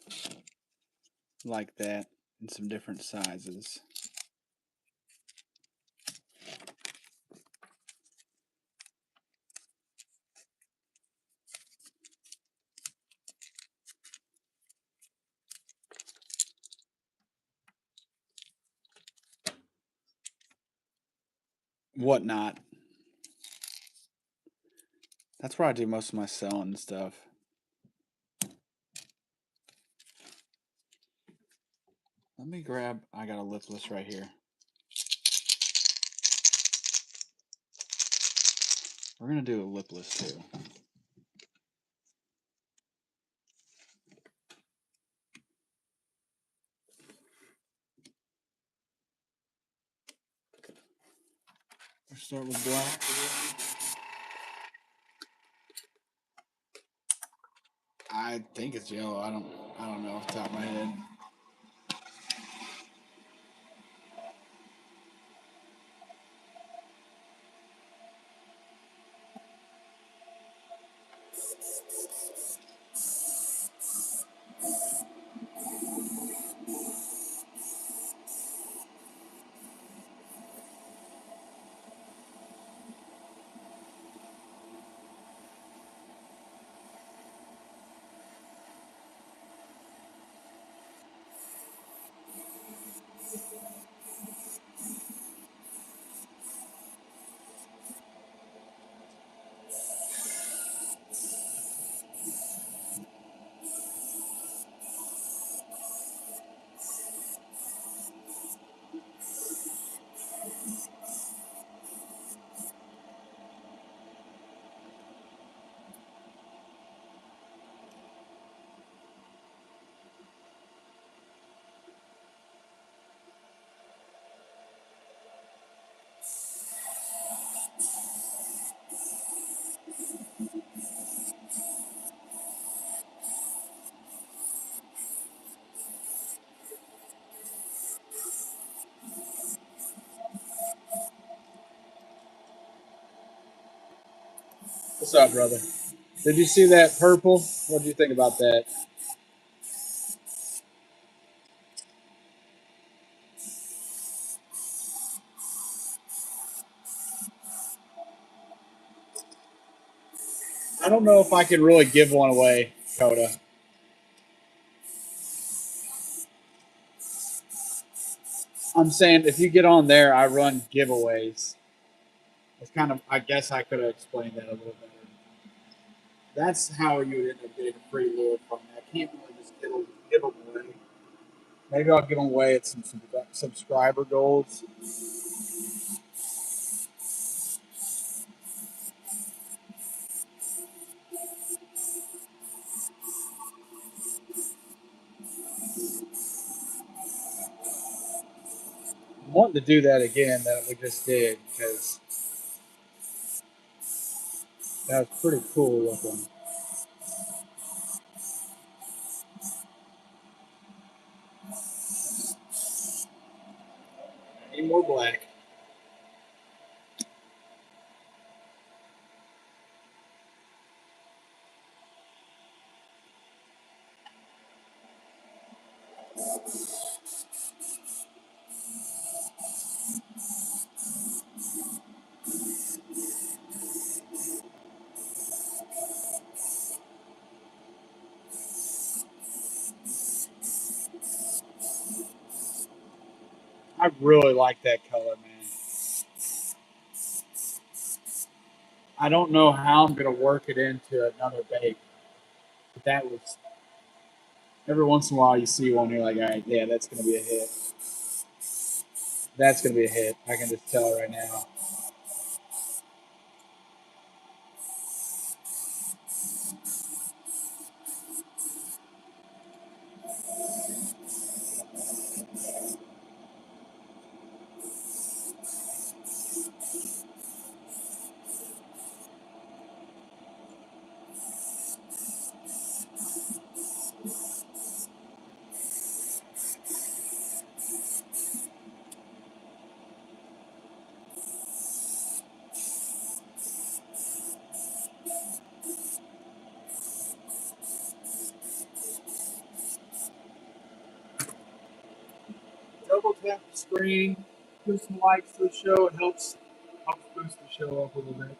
like that in some different sizes. Whatnot. That's where I do most of my selling and stuff. Let me grab, I got a lipless right here. We're going to do a lipless too. We'll start with black. I think it's yellow. I don't know off the top of my head. What's up, brother? Did you see that purple? What did you think about that? I don't know if I can really give one away, Coda. I'm saying if you get on there, I run giveaways. It's kind of, I guess I could have explained that a little better. That's how you would end up getting a free lure from me. I can't really just give them away. Maybe I'll give them away at some subscriber goals. I'm wanting to do that again that we just did because that was pretty cool looking. Need more black. I really like that color, man. I don't know how I'm going to work it into another bake. But that was, every once in a while you see one, you're like, all right, yeah, that's going to be a hit. That's going to be a hit. I can just tell right now. Double tap the screen, put some likes to the show. It helps boost the show up a little bit.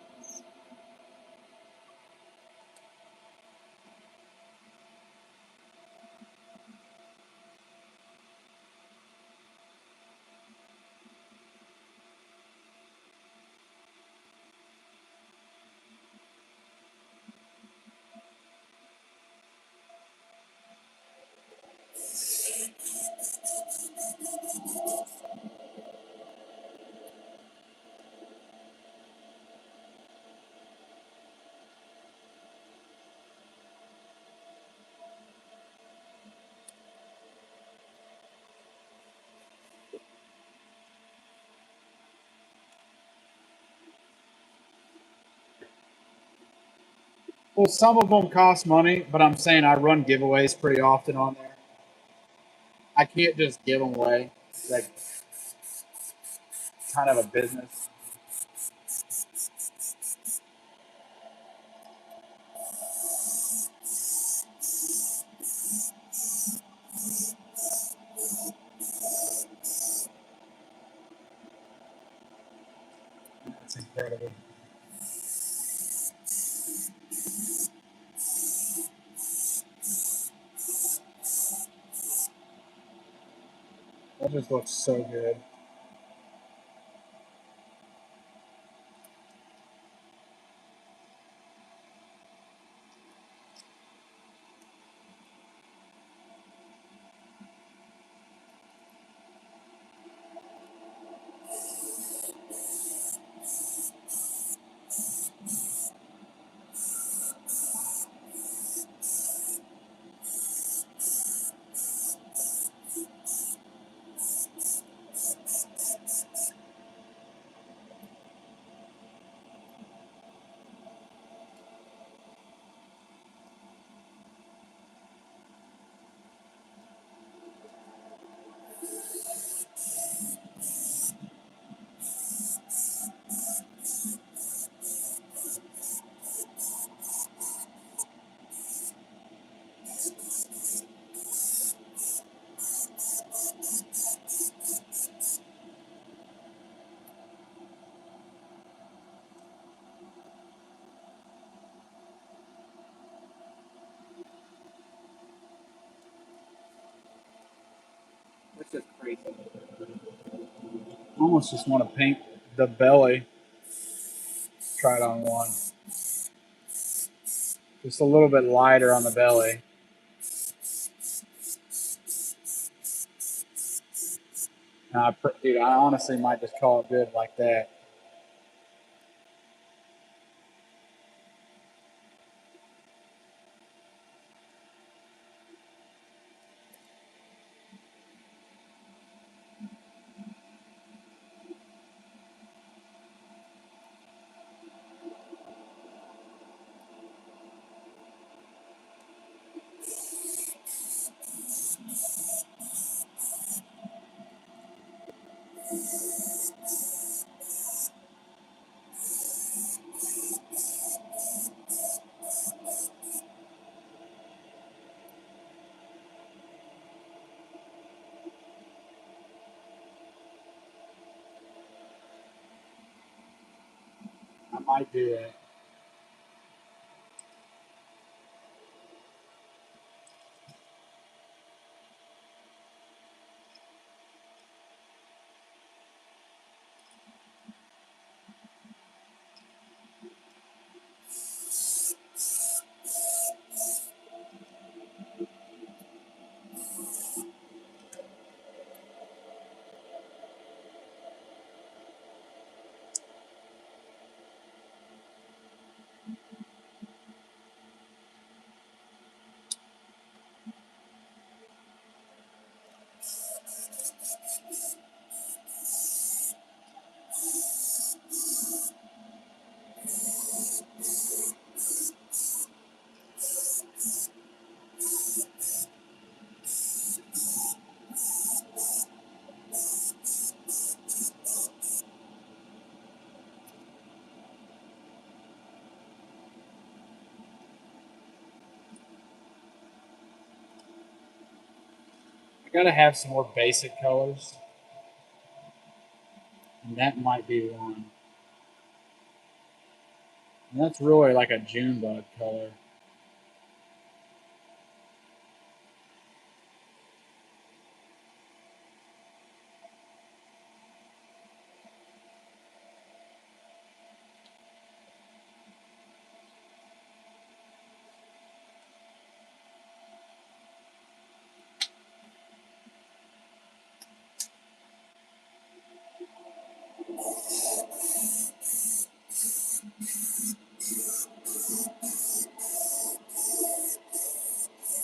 Well, some of them cost money, but I'm saying I run giveaways pretty often on there. I can't just give them away. It's like kind of a business. That's incredible. That just looks so good. just crazy. Almost just want to paint the belly. Try it on one. Just a little bit lighter on the belly. Dude, I honestly might just call it good like that. I might do that. I gotta have some more basic colors, and that might be one. And that's really like a June bug color.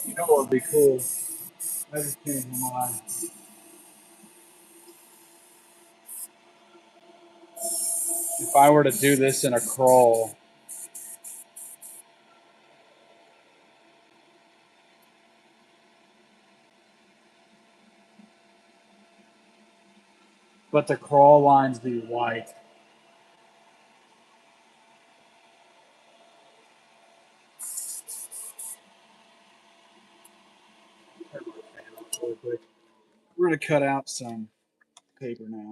You know what would be cool? I just changed my mind. If I were to do this in a crawl, but the crawl lines be white. Really quick. We're gonna cut out some paper now.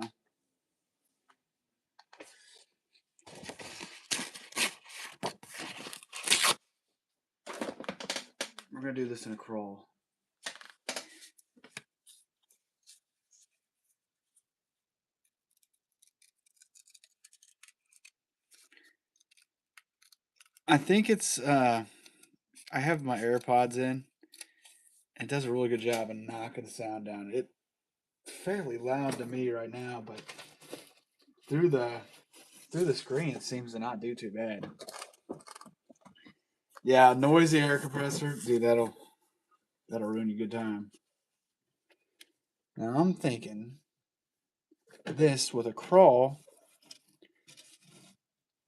We're gonna do this in a crawl. I think it's I have my AirPods in. It does a really good job of knocking the sound down. It's fairly loud to me right now, but through the screen it seems to not do too bad. Yeah, noisy air compressor, dude, that'll ruin your good time. Now I'm thinking this with a crawl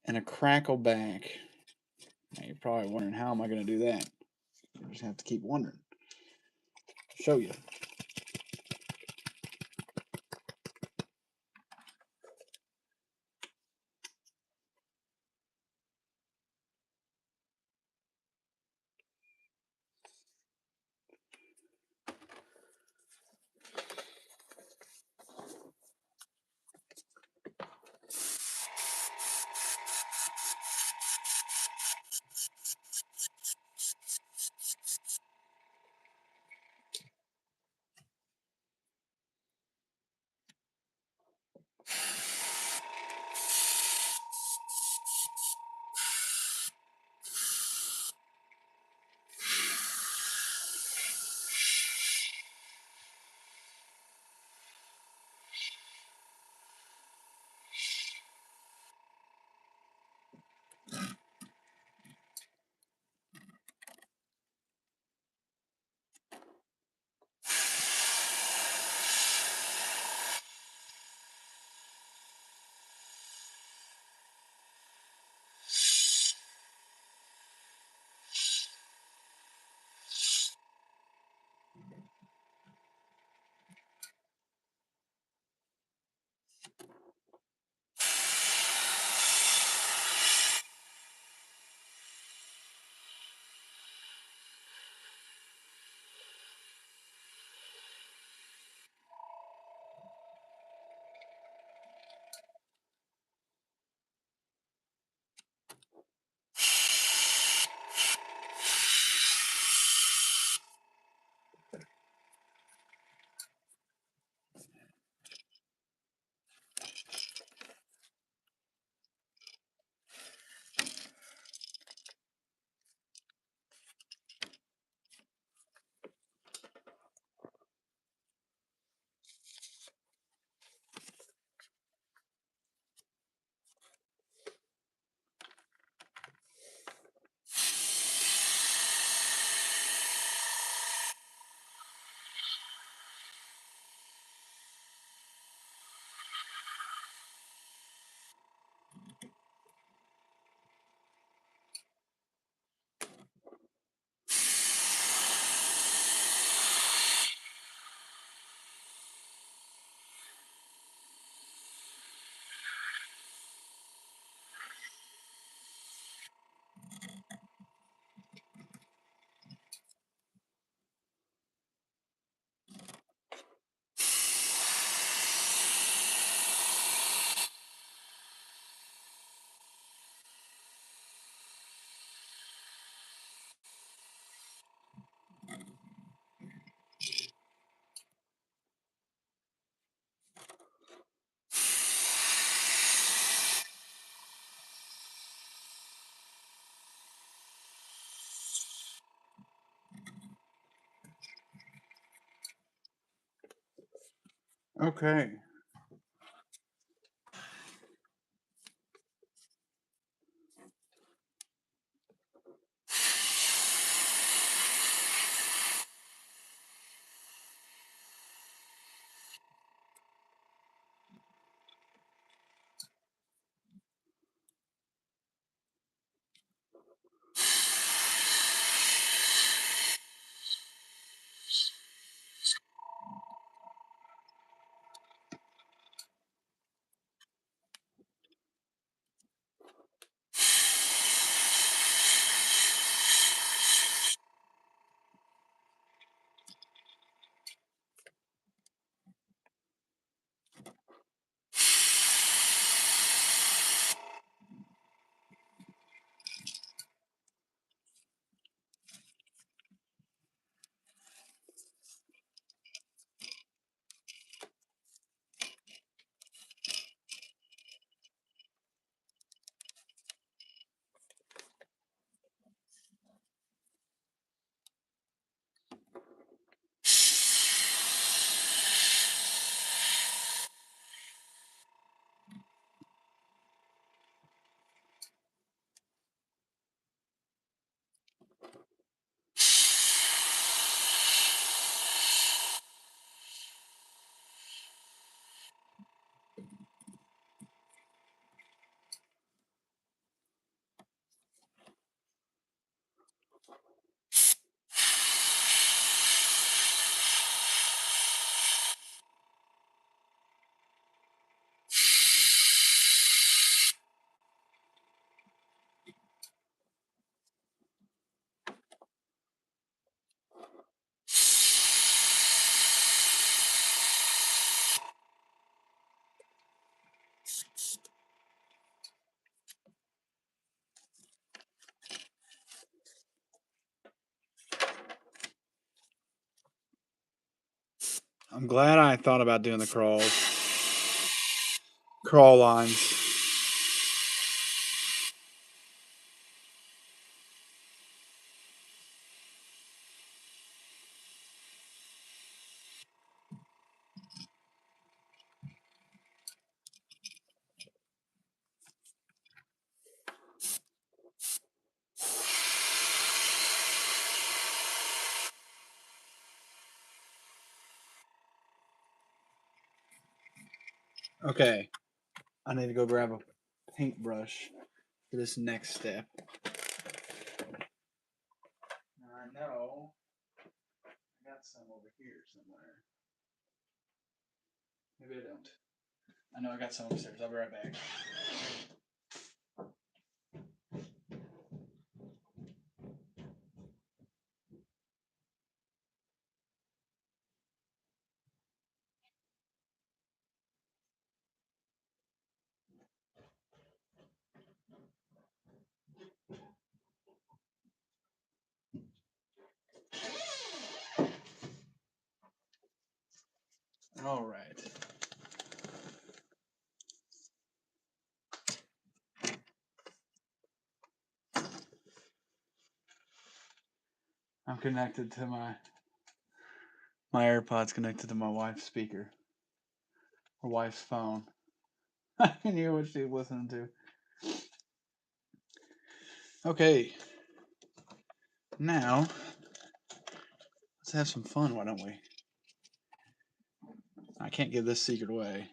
and a crackle back. Now you're probably wondering how am I going to do that? You just have to keep wondering. I'll show you. Okay. I'm glad I thought about doing the crawl lines. Okay, I need to go grab a paintbrush for this next step. I know I got some over here somewhere. Maybe I don't. I know I got some upstairs. I'll be right back. All right. I'm connected to my AirPod's connected to my wife's speaker. Her wife's phone. I can hear what she's listening to. Okay. Now, let's have some fun, why don't we? I can't give this secret away.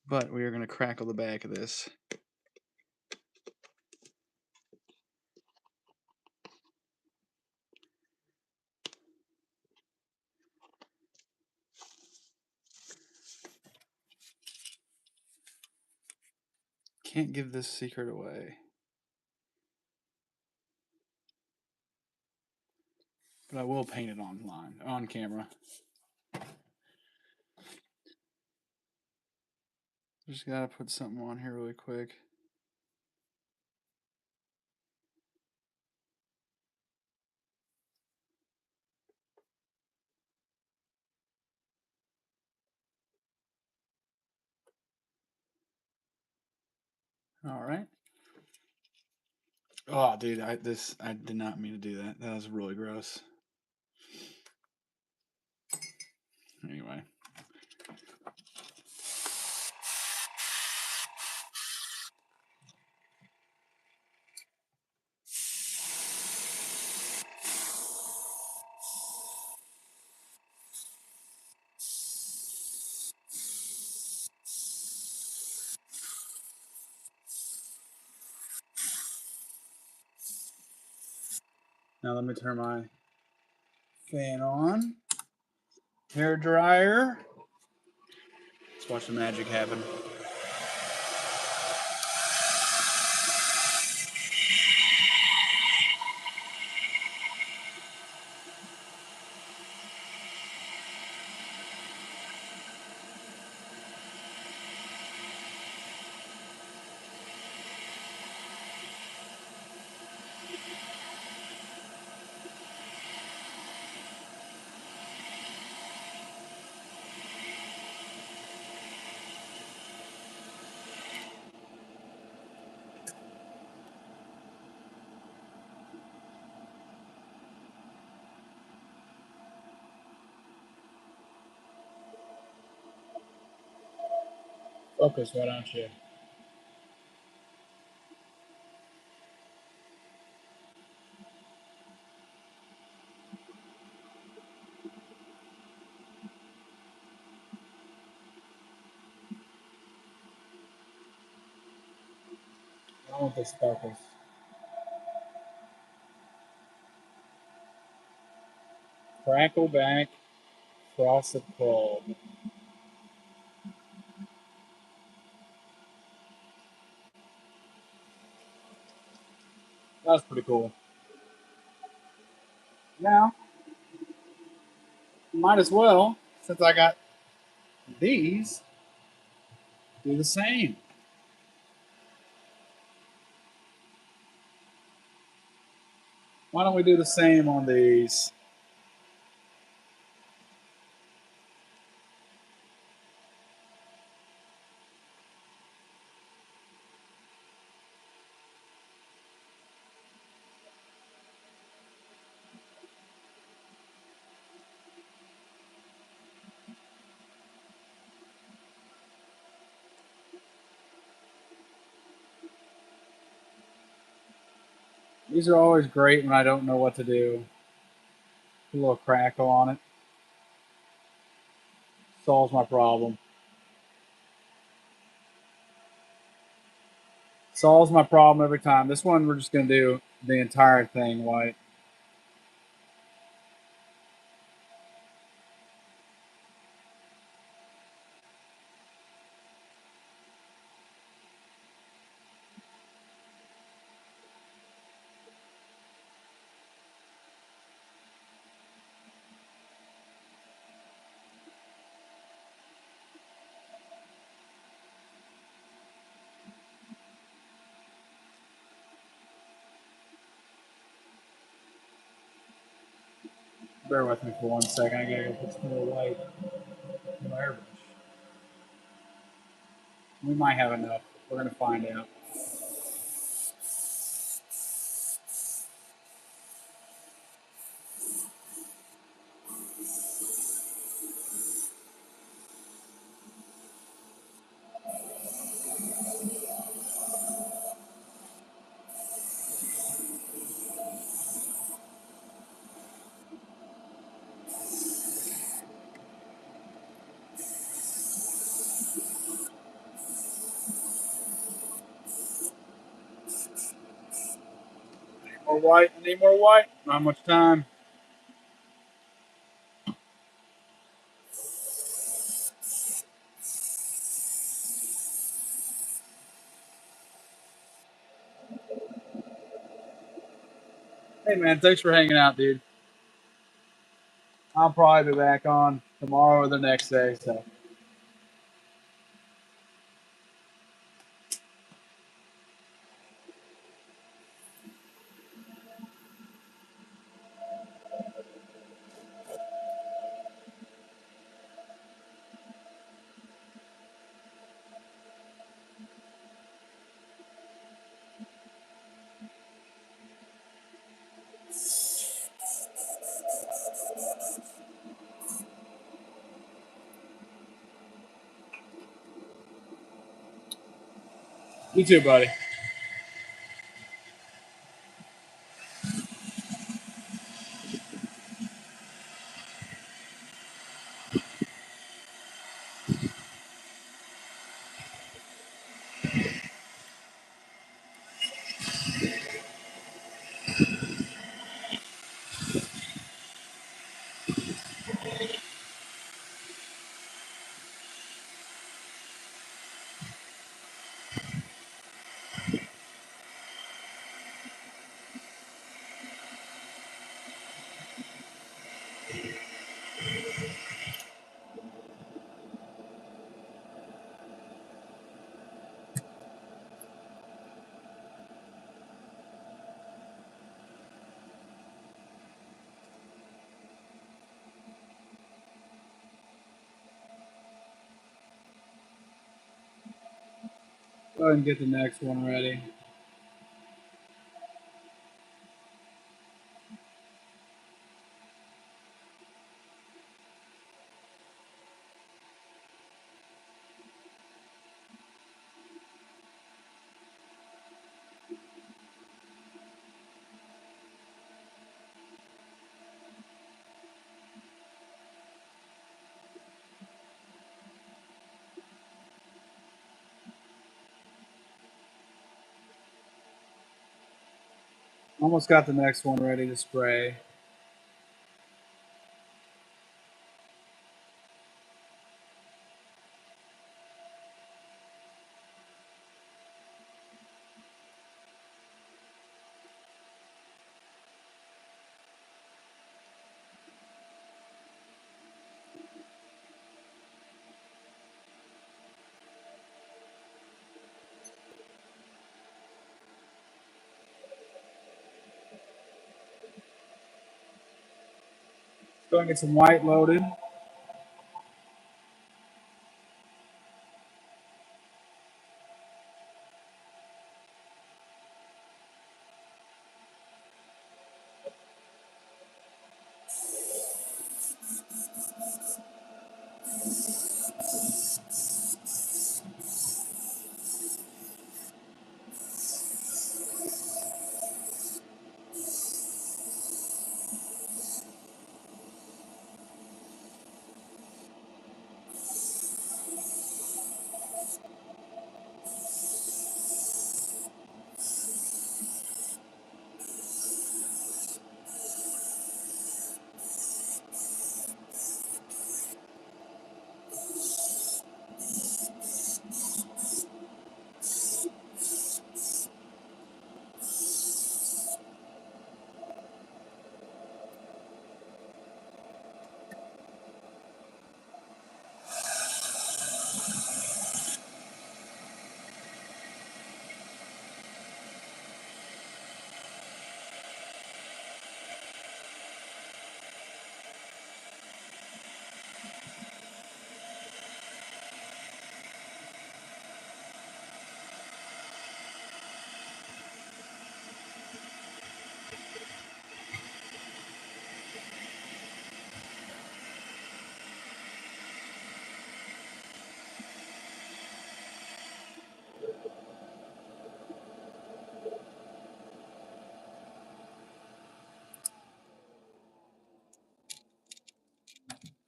But we are going to crackle the back of this. Can't give this secret away. But I will paint it on camera. Just gotta put something on here really quick. All right. Oh, dude, I did not mean to do that. That was really gross. Anyway, Now let me turn my fan on. Hair dryer. Let's watch the magic happen. Focus, why don't you? I want this focus. Crackle back, frosted probe. That's pretty cool. Now, might as well, since I got these, do the same. Why don't we do the same on these? These are always great when I don't know what to do. Put a little crackle on it. Solves my problem. Solves my problem every time. This one we're just going to do the entire thing white. Bear with me for 1 second. I gotta go put some more white in my airbrush. We might have enough. We're gonna find out. More white. I need more white. Not much time. Hey man, thanks for hanging out, dude. I'll probably be back on tomorrow or the next day. So you too, buddy. Go ahead and get the next one ready. Almost got the next one ready to spray. Go and get some white loaded.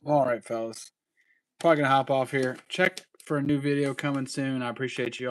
All right, fellas. Probably gonna hop off here. Check for a new video coming soon. I appreciate you all.